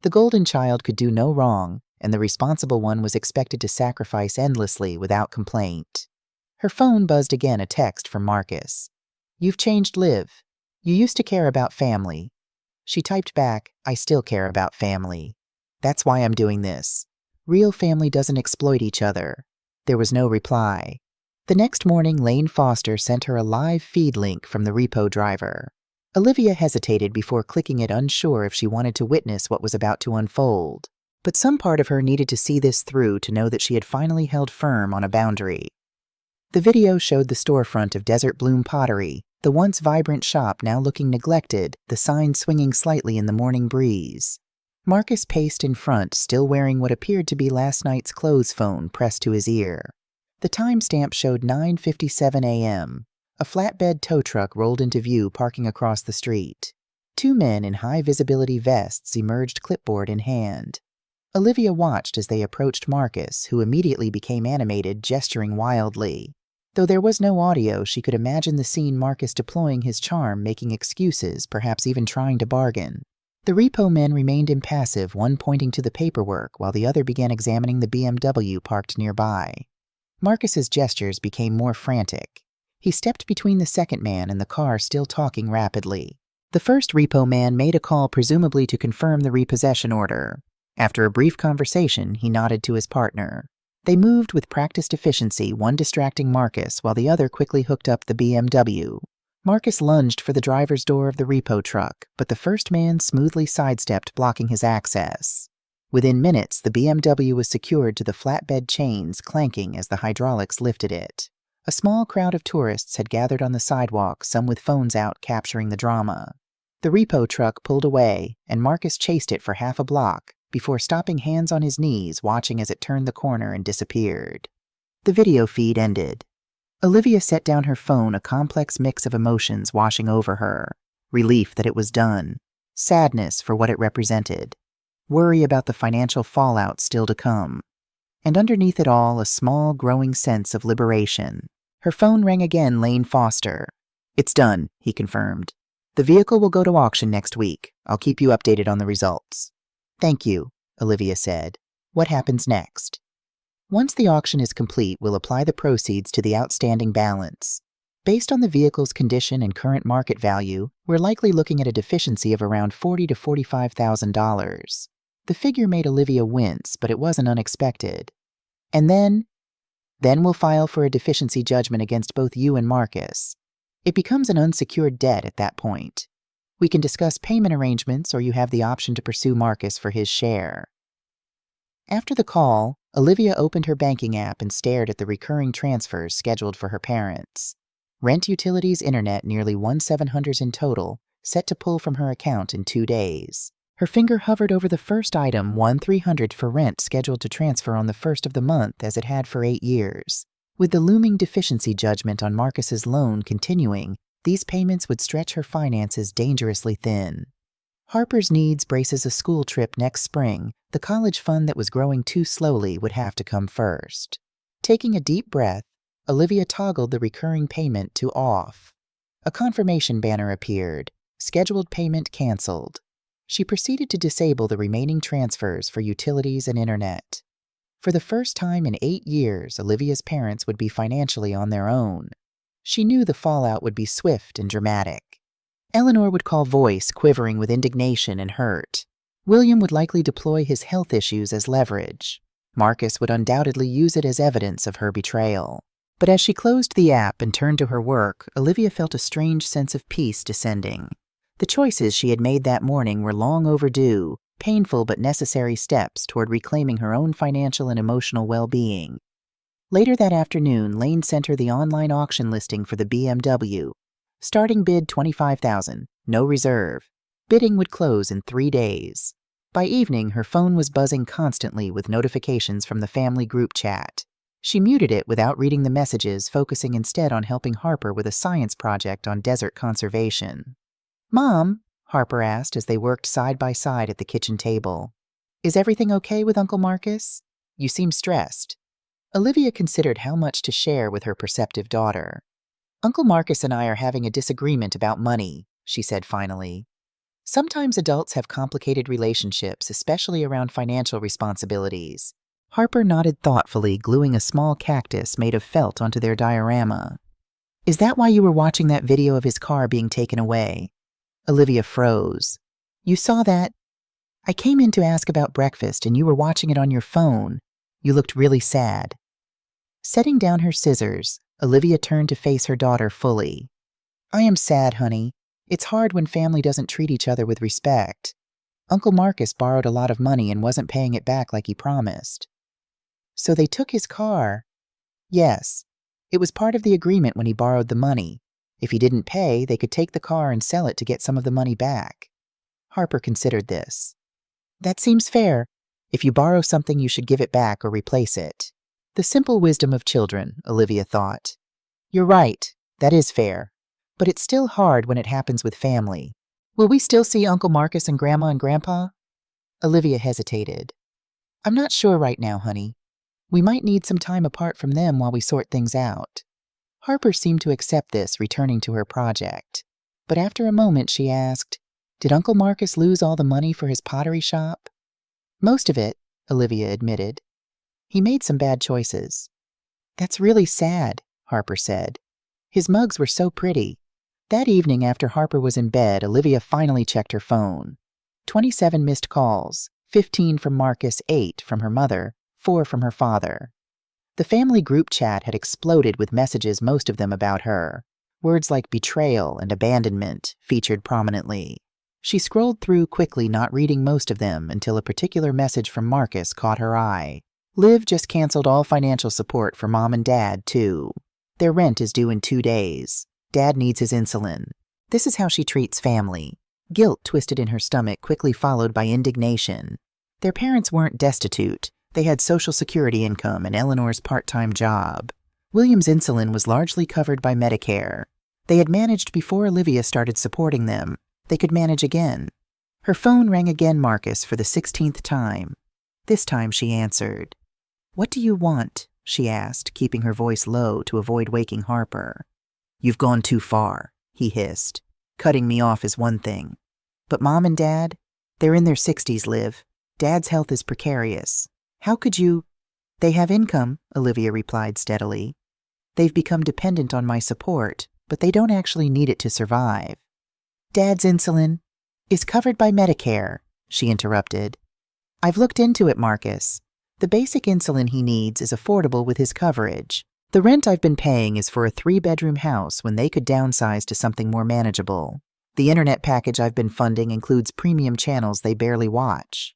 The golden child could do no wrong, and the responsible one was expected to sacrifice endlessly without complaint. Her phone buzzed again, a text from Marcus. "You've changed, Liv. You used to care about family." She typed back, "I still care about family. That's why I'm doing this. Real family doesn't exploit each other." There was no reply. The next morning, Lane Foster sent her a live feed link from the repo driver. Olivia hesitated before clicking it, unsure if she wanted to witness what was about to unfold. But some part of her needed to see this through to know that she had finally held firm on a boundary. The video showed the storefront of Desert Bloom Pottery, the once vibrant shop now looking neglected, the sign swinging slightly in the morning breeze. Marcus paced in front, still wearing what appeared to be last night's clothes phone pressed to his ear. The timestamp showed 9:57 a.m. A flatbed tow truck rolled into view, parking across the street. 2 men in high-visibility vests emerged, clipboard in hand. Olivia watched as they approached Marcus, who immediately became animated, gesturing wildly. Though there was no audio, she could imagine the scene: Marcus deploying his charm, making excuses, perhaps even trying to bargain. The repo men remained impassive, one pointing to the paperwork while the other began examining the BMW parked nearby. Marcus's gestures became more frantic. He stepped between the second man and the car, still talking rapidly. The first repo man made a call, presumably to confirm the repossession order. After a brief conversation, he nodded to his partner. They moved with practiced efficiency, one distracting Marcus while the other quickly hooked up the BMW. Marcus lunged for the driver's door of the repo truck, but the first man smoothly sidestepped, blocking his access. Within minutes, the BMW was secured to the flatbed chains, clanking as the hydraulics lifted it. A small crowd of tourists had gathered on the sidewalk, some with phones out, capturing the drama. The repo truck pulled away, and Marcus chased it for half a block, before stopping, hands on his knees, watching as it turned the corner and disappeared. The video feed ended. Olivia set down her phone, a complex mix of emotions washing over her. Relief that it was done. Sadness for what it represented. Worry about the financial fallout still to come. And underneath it all, a small, growing sense of liberation. Her phone rang again. Lane Foster. "It's done," he confirmed. "The vehicle will go to auction next week. I'll keep you updated on the results." "Thank you," Olivia said. "What happens next?" "Once the auction is complete, we'll apply the proceeds to the outstanding balance. Based on the vehicle's condition and current market value, we're likely looking at a deficiency of around $40,000 to $45,000. The figure made Olivia wince, but it wasn't unexpected. "And then we'll file for a deficiency judgment against both you and Marcus. It becomes an unsecured debt at that point. We can discuss payment arrangements, or you have the option to pursue Marcus for his share." After the call, Olivia opened her banking app and stared at the recurring transfers scheduled for her parents. Rent, utilities, internet, nearly $1,700 in total, set to pull from her account in 2 days. Her finger hovered over the first item, $1,300 for rent, scheduled to transfer on the first of the month as it had for 8 years. With the looming deficiency judgment on Marcus's loan continuing, these payments would stretch her finances dangerously thin. Harper's needs braces a school trip next spring. The college fund that was growing too slowly would have to come first. Taking a deep breath, Olivia toggled the recurring payment to off. A confirmation banner appeared. Scheduled payment canceled. She proceeded to disable the remaining transfers for utilities and internet. For the first time in 8 years, Olivia's parents would be financially on their own. She knew the fallout would be swift and dramatic. Eleanor would call, voice quivering with indignation and hurt. William would likely deploy his health issues as leverage. Marcus would undoubtedly use it as evidence of her betrayal. But as she closed the app and turned to her work, Olivia felt a strange sense of peace descending. The choices she had made that morning were long overdue, painful but necessary steps toward reclaiming her own financial and emotional well-being. Later that afternoon, Lane sent her the online auction listing for the BMW. Starting bid $25,000, no reserve. Bidding would close in 3 days. By evening, her phone was buzzing constantly with notifications from the family group chat. She muted it without reading the messages, focusing instead on helping Harper with a science project on desert conservation. "Mom," Harper asked as they worked side by side at the kitchen table, "is everything okay with Uncle Marcus? You seem stressed." Olivia considered how much to share with her perceptive daughter. "Uncle Marcus and I are having a disagreement about money," she said finally. "Sometimes adults have complicated relationships, especially around financial responsibilities." Harper nodded thoughtfully, gluing a small cactus made of felt onto their diorama. "Is that why you were watching that video of his car being taken away?" Olivia froze. "You saw that? I came in to ask about breakfast and you were watching it on your phone. You looked really sad." Setting down her scissors, Olivia turned to face her daughter fully. "I am sad, honey. It's hard when family doesn't treat each other with respect. Uncle Marcus borrowed a lot of money and wasn't paying it back like he promised." "So they took his car?" "Yes. It was part of the agreement when he borrowed the money. If he didn't pay, they could take the car and sell it to get some of the money back." Harper considered this. "That seems fair. If you borrow something, you should give it back or replace it." The simple wisdom of children, Olivia thought. "You're right. That is fair. But it's still hard when it happens with family. Will we still see Uncle Marcus and Grandma and Grandpa?" Olivia hesitated. "I'm not sure right now, honey. We might need some time apart from them while we sort things out." Harper seemed to accept this, returning to her project. But after a moment she asked, "Did Uncle Marcus lose all the money for his pottery shop?" "Most of it," Olivia admitted. "He made some bad choices." "That's really sad," Harper said. "His mugs were so pretty." That evening, after Harper was in bed, Olivia finally checked her phone. 27 missed calls, 15 from Marcus, 8 from her mother, 4 from her father. The family group chat had exploded with messages, most of them about her. Words like betrayal and abandonment featured prominently. She scrolled through quickly, not reading most of them, until a particular message from Marcus caught her eye. "Liv just canceled all financial support for Mom and Dad, too. Their rent is due in 2 days. Dad needs his insulin." This is how she treats family. Guilt twisted in her stomach, quickly followed by indignation. Their parents weren't destitute. They had Social Security income and Eleanor's part-time job. William's insulin was largely covered by Medicare. They had managed before Olivia started supporting them. They could manage again. Her phone rang again, Marcus, for the 16th time. This time she answered. "What do you want?" she asked, keeping her voice low to avoid waking Harper. "You've gone too far," he hissed. "Cutting me off is one thing. But Mom and Dad, they're in their 60s, Liv. Dad's health is precarious. How could you—" "They have income," Olivia replied steadily. "They've become dependent on my support, but they don't actually need it to survive." "Dad's insulin is covered by Medicare," she interrupted. "I've looked into it, Marcus. The basic insulin he needs is affordable with his coverage. The rent I've been paying is for a 3-bedroom house when they could downsize to something more manageable. The internet package I've been funding includes premium channels they barely watch.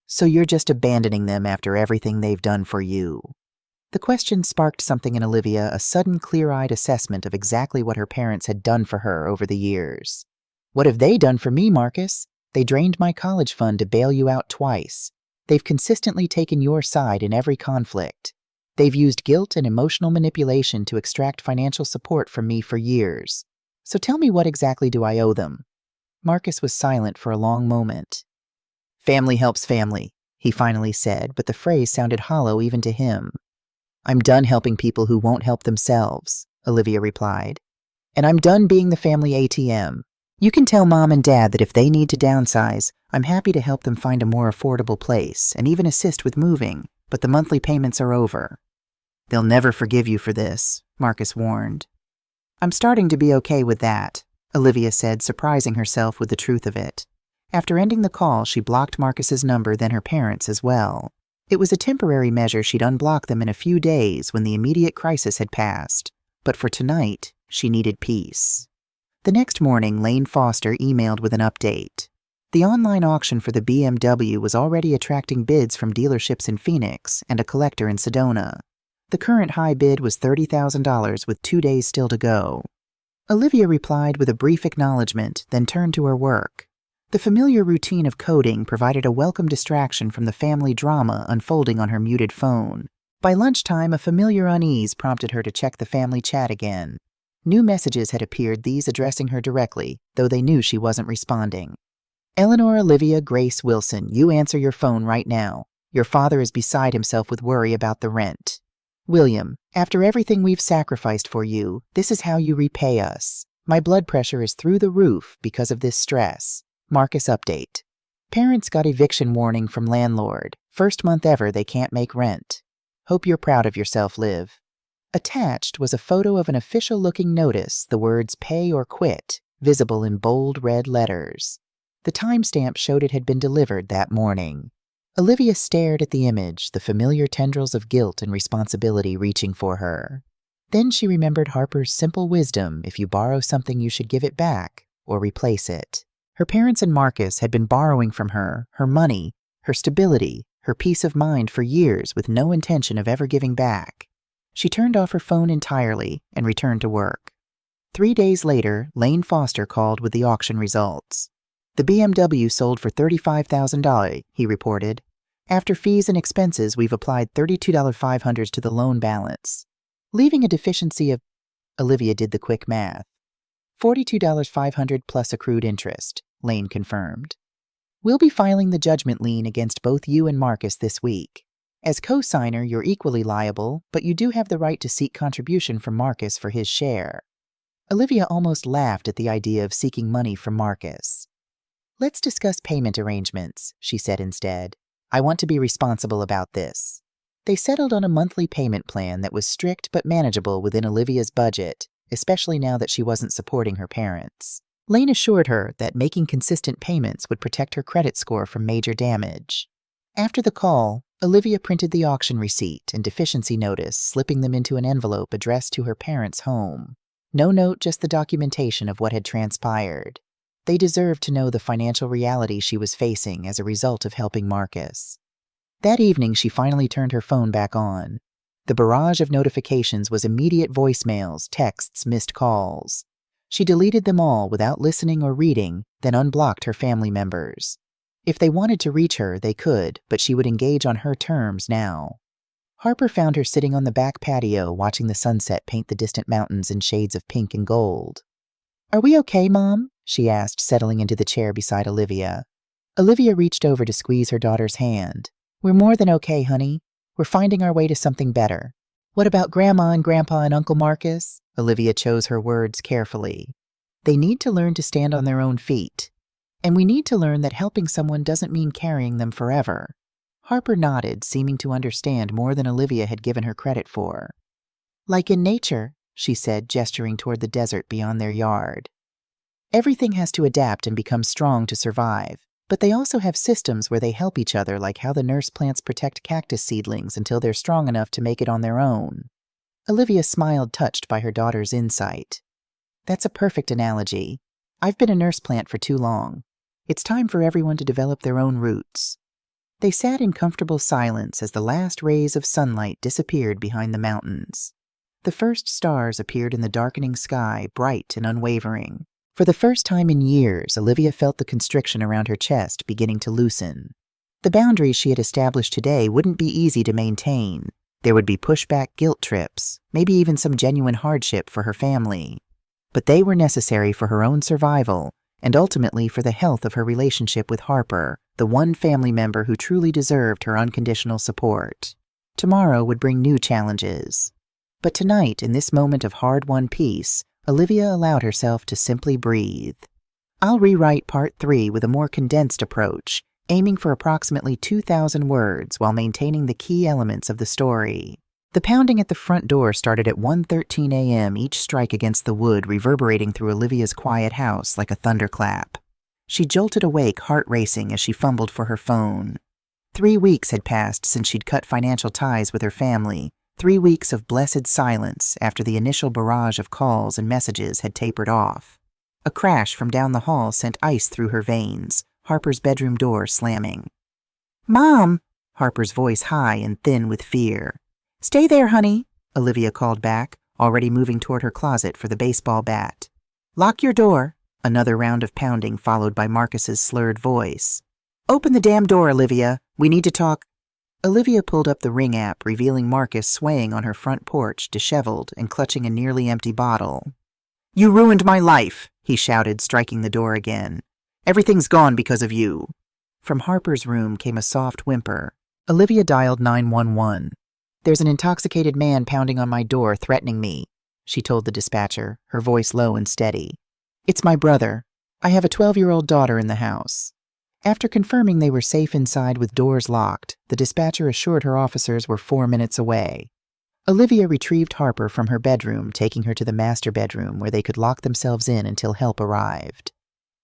So you're just abandoning them after everything they've done for you?" The question sparked something in Olivia, a sudden clear-eyed assessment of exactly what her parents had done for her over the years. "What have they done for me, Marcus? They drained my college fund to bail you out twice. They've consistently taken your side in every conflict. They've used guilt and emotional manipulation to extract financial support from me for years. So tell me, what exactly do I owe them?" Marcus was silent for a long moment. "Family helps family," he finally said, but the phrase sounded hollow even to him. "I'm done helping people who won't help themselves," Olivia replied. "And I'm done being the family ATM. You can tell Mom and Dad that if they need to downsize, I'm happy to help them find a more affordable place and even assist with moving, but the monthly payments are over." "They'll never forgive you for this," Marcus warned. "I'm starting to be okay with that," Olivia said, surprising herself with the truth of it. After ending the call, she blocked Marcus's number, then her parents as well. It was a temporary measure. She'd unblock them in a few days when the immediate crisis had passed. But for tonight, she needed peace. The next morning, Lane Foster emailed with an update. The online auction for the BMW was already attracting bids from dealerships in Phoenix and a collector in Sedona. The current high bid was $30,000 with 2 days still to go. Olivia replied with a brief acknowledgement, then turned to her work. The familiar routine of coding provided a welcome distraction from the family drama unfolding on her muted phone. By lunchtime, a familiar unease prompted her to check the family chat again. New messages had appeared, these addressing her directly, though they knew she wasn't responding. "Eleanor Olivia Grace Wilson, you answer your phone right now. Your father is beside himself with worry about the rent. William, after everything we've sacrificed for you, this is how you repay us. My blood pressure is through the roof because of this stress. Marcus update. Parents got eviction warning from landlord. First month ever they can't make rent. Hope you're proud of yourself, Liv." Attached was a photo of an official-looking notice, the words "Pay or Quit," visible in bold red letters. The timestamp showed it had been delivered that morning. Olivia stared at the image, the familiar tendrils of guilt and responsibility reaching for her. Then she remembered Harper's simple wisdom: if you borrow something, you should give it back or replace it. Her parents and Marcus had been borrowing from her money, her stability, her peace of mind for years with no intention of ever giving back. She turned off her phone entirely and returned to work. 3 days later, Lane Foster called with the auction results. "The BMW sold for $35,000, he reported. "After fees and expenses, we've applied $32,500 to the loan balance, leaving a deficiency of—" Olivia did the quick math. $42,500 plus accrued interest, Lane confirmed. "We'll be filing the judgment lien against both you and Marcus this week. As co-signer, you're equally liable, but you do have the right to seek contribution from Marcus for his share." Olivia almost laughed at the idea of seeking money from Marcus. "Let's discuss payment arrangements," she said instead. "I want to be responsible about this." They settled on a monthly payment plan that was strict but manageable within Olivia's budget, especially now that she wasn't supporting her parents. Lane assured her that making consistent payments would protect her credit score from major damage. After the call, Olivia printed the auction receipt and deficiency notice, slipping them into an envelope addressed to her parents' home. No note, just the documentation of what had transpired. They deserved to know the financial reality she was facing as a result of helping Marcus. That evening, she finally turned her phone back on. The barrage of notifications was immediate voicemails, texts, missed calls. She deleted them all without listening or reading, then unblocked her family members. If they wanted to reach her, they could, but she would engage on her terms now. Harper found her sitting on the back patio watching the sunset paint the distant mountains in shades of pink and gold. "Are we okay, Mom?" she asked, settling into the chair beside Olivia. Olivia reached over to squeeze her daughter's hand. "We're more than okay, honey. We're finding our way to something better." "What about Grandma and Grandpa and Uncle Marcus?" Olivia chose her words carefully. "They need to learn to stand on their own feet. And we need to learn that helping someone doesn't mean carrying them forever." Harper nodded, seeming to understand more than Olivia had given her credit for. "Like in nature," she said, gesturing toward the desert beyond their yard. "Everything has to adapt and become strong to survive, but they also have systems where they help each other, like how the nurse plants protect cactus seedlings until they're strong enough to make it on their own." Olivia smiled, touched by her daughter's insight. "That's a perfect analogy. I've been a nurse plant for too long. It's time for everyone to develop their own roots." They sat in comfortable silence as the last rays of sunlight disappeared behind the mountains. The first stars appeared in the darkening sky, bright and unwavering. For the first time in years, Olivia felt the constriction around her chest beginning to loosen. The boundaries she had established today wouldn't be easy to maintain. There would be pushback guilt trips, maybe even some genuine hardship for her family. But they were necessary for her own survival, and ultimately for the health of her relationship with Harper, the one family member who truly deserved her unconditional support. Tomorrow would bring new challenges. But tonight, in this moment of hard-won peace, Olivia allowed herself to simply breathe. "I'll rewrite Part 3 with a more condensed approach, aiming for approximately 2,000 words while maintaining the key elements of the story." The pounding at the front door started at 1:13 a.m., each strike against the wood reverberating through Olivia's quiet house like a thunderclap. She jolted awake, heart racing, as she fumbled for her phone. 3 weeks had passed since she'd cut financial ties with her family, 3 weeks of blessed silence after the initial barrage of calls and messages had tapered off. A crash from down the hall sent ice through her veins, Harper's bedroom door slamming. "Mom!" Harper's voice high and thin with fear. "Stay there, honey," Olivia called back, already moving toward her closet for the baseball bat. "Lock your door." Another round of pounding followed by Marcus's slurred voice. "Open the damn door, Olivia. We need to talk." Olivia pulled up the Ring app, revealing Marcus swaying on her front porch, disheveled and clutching a nearly empty bottle. "You ruined my life," he shouted, striking the door again. "Everything's gone because of you." From Harper's room came a soft whimper. Olivia dialed 911. "There's an intoxicated man pounding on my door, threatening me," she told the dispatcher, her voice low and steady. "It's my brother. I have a 12-year-old daughter in the house." After confirming they were safe inside with doors locked, the dispatcher assured her officers were 4 minutes away. Olivia retrieved Harper from her bedroom, taking her to the master bedroom where they could lock themselves in until help arrived.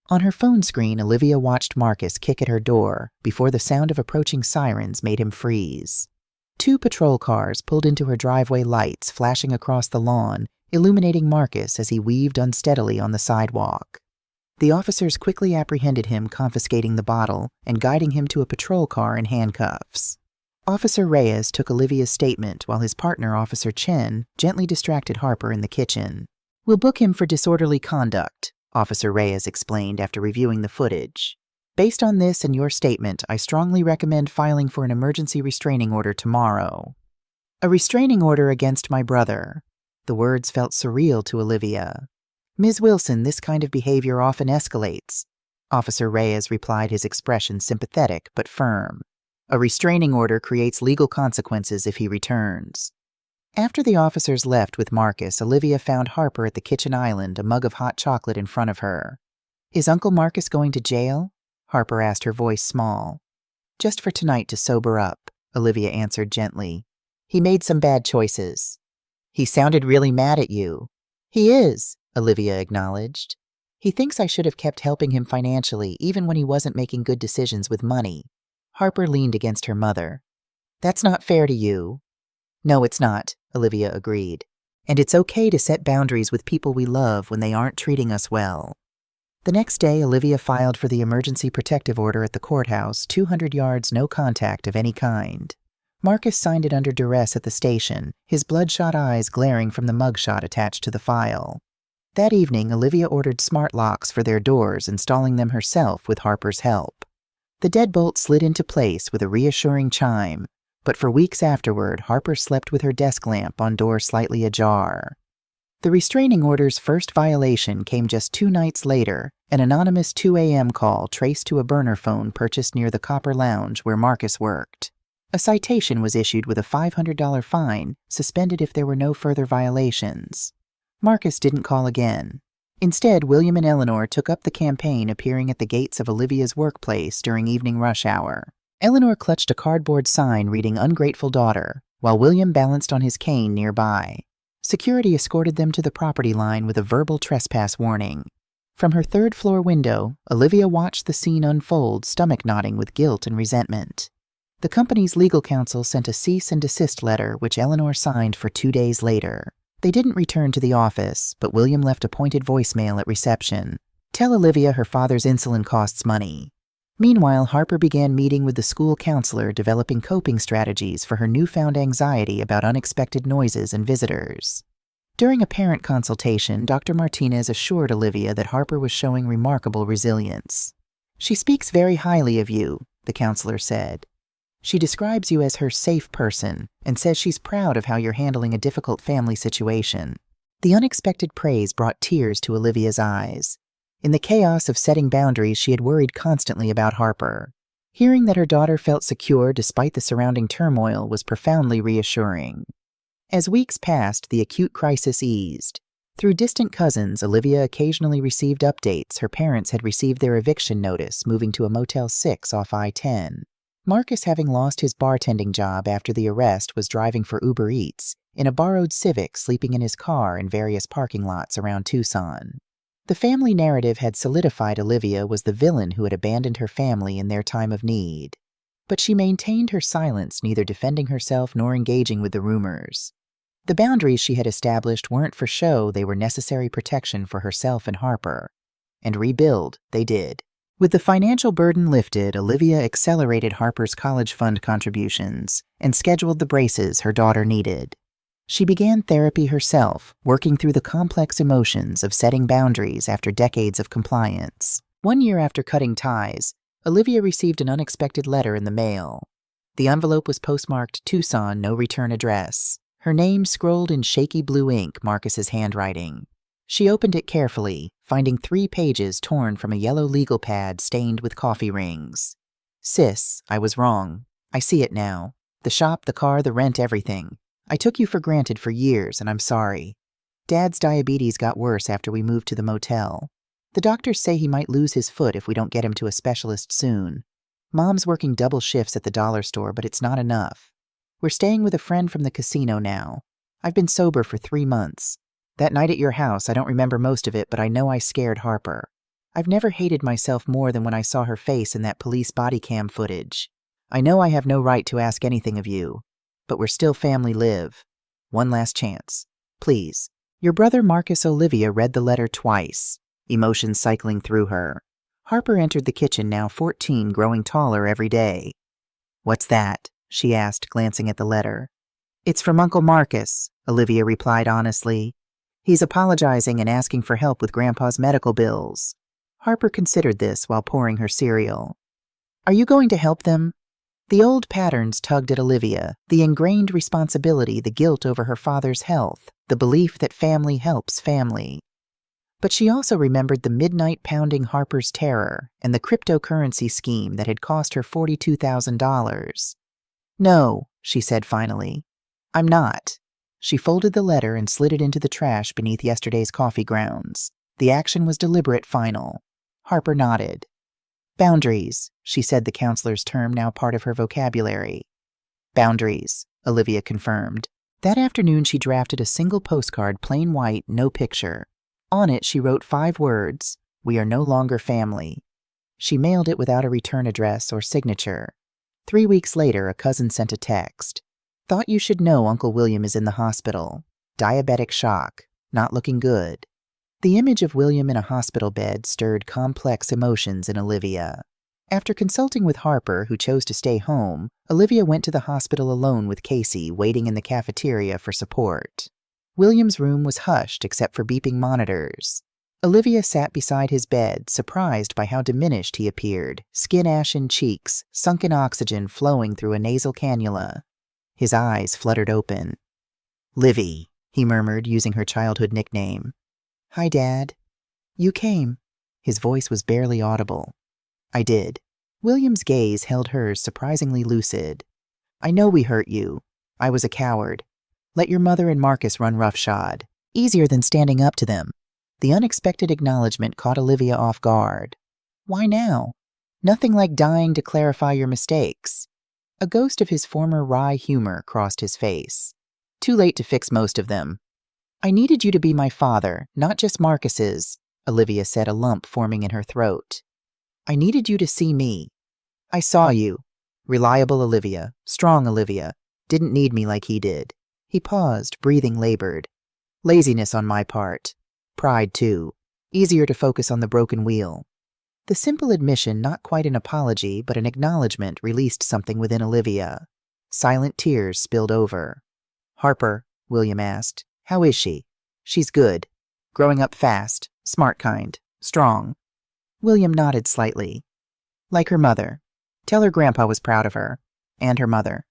On her phone screen, Olivia watched Marcus kick at her door before the sound of approaching sirens made him freeze. 2 patrol cars pulled into her driveway, lights flashing across the lawn, illuminating Marcus as he weaved unsteadily on the sidewalk. The officers quickly apprehended him, confiscating the bottle and guiding him to a patrol car in handcuffs. Officer Reyes took Olivia's statement while his partner, Officer Chen, gently distracted Harper in the kitchen. "We'll book him for disorderly conduct," Officer Reyes explained after reviewing the footage. "Based on this and your statement, I strongly recommend filing for an emergency restraining order tomorrow." "A restraining order against my brother." The words felt surreal to Olivia. "Ms. Wilson, this kind of behavior often escalates." Officer Reyes replied, his expression sympathetic but firm. "A restraining order creates legal consequences if he returns." After the officers left with Marcus, Olivia found Harper at the kitchen island, a mug of hot chocolate in front of her. "Is Uncle Marcus going to jail?" Harper asked, her voice small. "Just for tonight to sober up," Olivia answered gently. "He made some bad choices." "He sounded really mad at you." "He is," Olivia acknowledged. "He thinks I should have kept helping him financially, even when he wasn't making good decisions with money." Harper leaned against her mother. "That's not fair to you." "No, it's not," Olivia agreed. "And it's okay to set boundaries with people we love when they aren't treating us well." The next day, Olivia filed for the emergency protective order at the courthouse, 200 yards, no contact of any kind. Marcus signed it under duress at the station, his bloodshot eyes glaring from the mugshot attached to the file. That evening, Olivia ordered smart locks for their doors, installing them herself with Harper's help. The deadbolt slid into place with a reassuring chime. but for weeks afterward, Harper slept with her desk lamp on door slightly ajar. The restraining order's first violation came just 2 nights later, an anonymous 2 a.m. call traced to a burner phone purchased near the Copper Lounge where Marcus worked. A citation was issued with a $500 fine, suspended if there were no further violations. Marcus didn't call again. Instead, William and Eleanor took up the campaign appearing at the gates of Olivia's workplace during evening rush hour. Eleanor clutched a cardboard sign reading "Ungrateful Daughter," while William balanced on his cane nearby. Security escorted them to the property line with a verbal trespass warning. From her third-floor window, Olivia watched the scene unfold, stomach-knotting with guilt and resentment. The company's legal counsel sent a cease and desist letter, which Eleanor signed for 2 days later. They didn't return to the office, but William left a pointed voicemail at reception. "Tell Olivia her father's insulin costs money." Meanwhile, Harper began meeting with the school counselor, developing coping strategies for her newfound anxiety about unexpected noises and visitors. During a parent consultation, Dr. Martinez assured Olivia that Harper was showing remarkable resilience. "She speaks very highly of you," the counselor said. "She describes you as her safe person and says she's proud of how you're handling a difficult family situation." The unexpected praise brought tears to Olivia's eyes. In the chaos of setting boundaries, she had worried constantly about Harper. Hearing that her daughter felt secure despite the surrounding turmoil was profoundly reassuring. As weeks passed, the acute crisis eased. Through distant cousins, Olivia occasionally received updates her parents had received their eviction notice, moving to a Motel 6 off I-10. Marcus, having lost his bartending job after the arrest, was driving for Uber Eats, in a borrowed Civic, sleeping in his car in various parking lots around Tucson. The family narrative had solidified Olivia was the villain who had abandoned her family in their time of need. But she maintained her silence, neither defending herself nor engaging with the rumors. The boundaries she had established weren't for show, they were necessary protection for herself and Harper. And rebuild they did. With the financial burden lifted, Olivia accelerated Harper's college fund contributions and scheduled the braces her daughter needed. She began therapy herself, working through the complex emotions of setting boundaries after decades of compliance. 1 year after cutting ties, Olivia received an unexpected letter in the mail. The envelope was postmarked Tucson, no return address. Her name scrolled in shaky blue ink, Marcus's handwriting. She opened it carefully, finding 3 pages torn from a yellow legal pad stained with coffee rings. "Sis, I was wrong. I see it now. The shop, the car, the rent, everything. I took you for granted for years, and I'm sorry. Dad's diabetes got worse after we moved to the motel. The doctors say he might lose his foot if we don't get him to a specialist soon. Mom's working double shifts at the dollar store, but it's not enough. We're staying with a friend from the casino now. I've been sober for 3 months. That night at your house, I don't remember most of it, but I know I scared Harper. I've never hated myself more than when I saw her face in that police body cam footage. I know I have no right to ask anything of you, but we're still family. Live. One last chance. Please." Your brother Marcus. Olivia read the letter twice, emotions cycling through her. Harper entered the kitchen, now 14, growing taller every day. "What's that?" she asked, glancing at the letter. "It's from Uncle Marcus," Olivia replied honestly. "He's apologizing and asking for help with Grandpa's medical bills." Harper considered this while pouring her cereal. "Are you going to help them?" The old patterns tugged at Olivia, the ingrained responsibility, the guilt over her father's health, the belief that family helps family. But she also remembered the midnight pounding Harper's terror and the cryptocurrency scheme that had cost her $42,000. "No," she said finally. "I'm not." She folded the letter and slid it into the trash beneath yesterday's coffee grounds. The action was deliberate, final. Harper nodded. "Boundaries," she said, the counselor's term now part of her vocabulary. "Boundaries," Olivia confirmed. That afternoon she drafted a single postcard, plain white, no picture. On it she wrote 5 words, "We are no longer family." She mailed it without a return address or signature. 3 weeks later, a cousin sent a text. "Thought you should know Uncle William is in the hospital. Diabetic shock. Not looking good." The image of William in a hospital bed stirred complex emotions in Olivia. After consulting with Harper, who chose to stay home, Olivia went to the hospital alone with Casey, waiting in the cafeteria for support. William's room was hushed except for beeping monitors. Olivia sat beside his bed, surprised by how diminished he appeared, skin ashen cheeks, sunken oxygen flowing through a nasal cannula. His eyes fluttered open. "Livy," he murmured, using her childhood nickname. "Hi, Dad." "You came." His voice was barely audible. "I did." William's gaze held hers surprisingly lucid. "I know we hurt you. I was a coward. Let your mother and Marcus run roughshod. Easier than standing up to them." The unexpected acknowledgement caught Olivia off guard. "Why now? Nothing like dying to clarify your mistakes." A ghost of his former wry humor crossed his face. "Too late to fix most of them." "I needed you to be my father, not just Marcus's," Olivia said, a lump forming in her throat. "I needed you to see me. I saw you. Reliable Olivia, strong Olivia, didn't need me like he did." He paused, breathing labored. "Laziness on my part. Pride, too. Easier to focus on the broken wheel." The simple admission, not quite an apology, but an acknowledgement, released something within Olivia. Silent tears spilled over. "Harper," William asked, "how is she?" "She's good. Growing up fast. Smart kind. Strong." William nodded slightly. "Like her mother. Tell her Grandpa was proud of her. And her mother."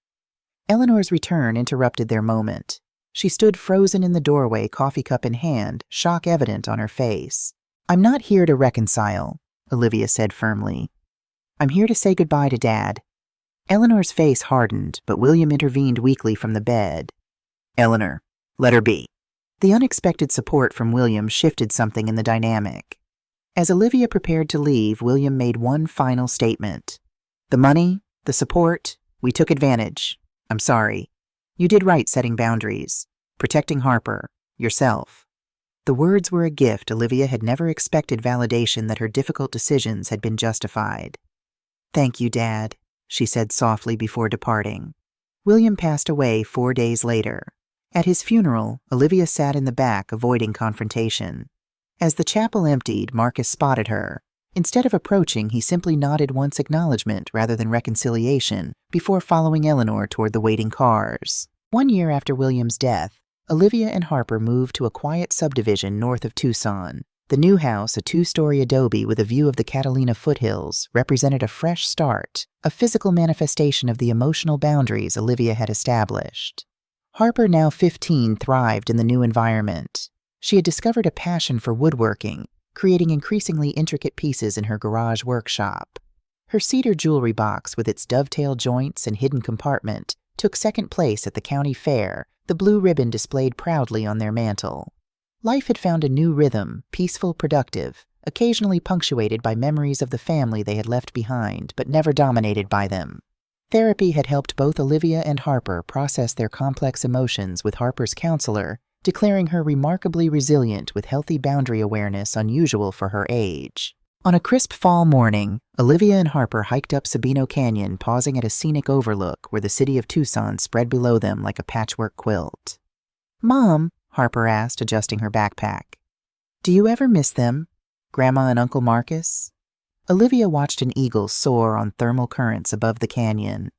Eleanor's return interrupted their moment. She stood frozen in the doorway, coffee cup in hand, shock evident on her face. "I'm not here to reconcile," Olivia said firmly. "I'm here to say goodbye to Dad." Eleanor's face hardened, but William intervened weakly from the bed. "Eleanor, let her be." The unexpected support from William shifted something in the dynamic. As Olivia prepared to leave, William made one final statement. "The money, the support, we took advantage. I'm sorry. You did right setting boundaries, protecting Harper, yourself." The words were a gift. Olivia had never expected validation that her difficult decisions had been justified. "Thank you, Dad," she said softly before departing. William passed away 4 days later. At his funeral, Olivia sat in the back, avoiding confrontation. As the chapel emptied, Marcus spotted her. Instead of approaching, he simply nodded once acknowledgement rather than reconciliation, before following Eleanor toward the waiting cars. 1 year after William's death, Olivia and Harper moved to a quiet subdivision north of Tucson. The new house, a 2-story adobe with a view of the Catalina foothills, represented a fresh start, a physical manifestation of the emotional boundaries Olivia had established. Harper, now 15, thrived in the new environment. She had discovered a passion for woodworking, creating increasingly intricate pieces in her garage workshop. Her cedar jewelry box, with its dovetail joints and hidden compartment, took second place at the county fair, the blue ribbon displayed proudly on their mantel. Life had found a new rhythm, peaceful, productive, occasionally punctuated by memories of the family they had left behind, but never dominated by them. Therapy had helped both Olivia and Harper process their complex emotions, with Harper's counselor declaring her remarkably resilient with healthy boundary awareness unusual for her age. On a crisp fall morning, Olivia and Harper hiked up Sabino Canyon, pausing at a scenic overlook where the city of Tucson spread below them like a patchwork quilt. "Mom," Harper asked, adjusting her backpack, "do you ever miss them? Grandma and Uncle Marcus?" Olivia watched an eagle soar on thermal currents above the canyon.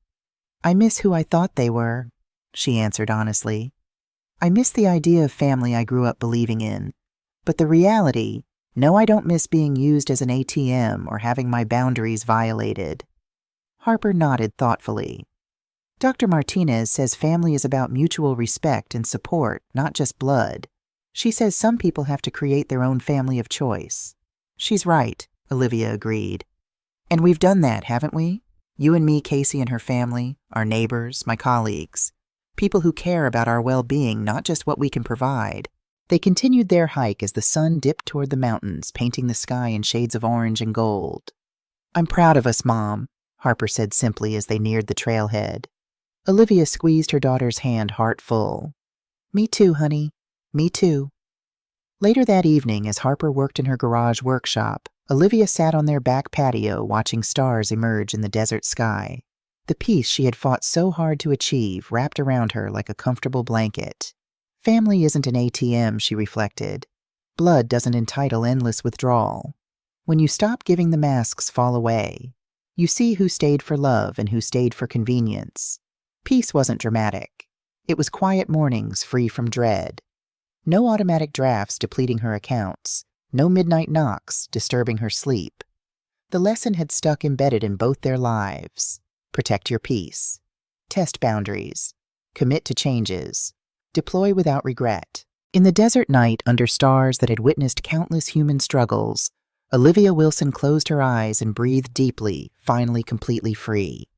"I miss who I thought they were," she answered honestly. "I miss the idea of family I grew up believing in. But the reality, no, I don't miss being used as an ATM or having my boundaries violated." Harper nodded thoughtfully. "Dr. Martinez says family is about mutual respect and support, not just blood. She says some people have to create their own family of choice." "She's right," Olivia agreed. "And we've done that, haven't we? You and me, Casey and her family, our neighbors, my colleagues. People who care about our well-being, not just what we can provide." They continued their hike as the sun dipped toward the mountains, painting the sky in shades of orange and gold. "I'm proud of us, Mom," Harper said simply as they neared the trailhead. Olivia squeezed her daughter's hand, heart full. "Me too, honey. Me too." Later that evening, as Harper worked in her garage workshop, Olivia sat on their back patio watching stars emerge in the desert sky. The peace she had fought so hard to achieve wrapped around her like a comfortable blanket. Family isn't an ATM, she reflected. Blood doesn't entitle endless withdrawal. When you stop giving the masks fall away, you see who stayed for love and who stayed for convenience. Peace wasn't dramatic. It was quiet mornings free from dread. No automatic drafts depleting her accounts. No midnight knocks disturbing her sleep. The lesson had stuck embedded in both their lives. Protect your peace. Test boundaries. Commit to changes. Deploy without regret. In the desert night under stars that had witnessed countless human struggles, Olivia Wilson closed her eyes and breathed deeply, finally completely free.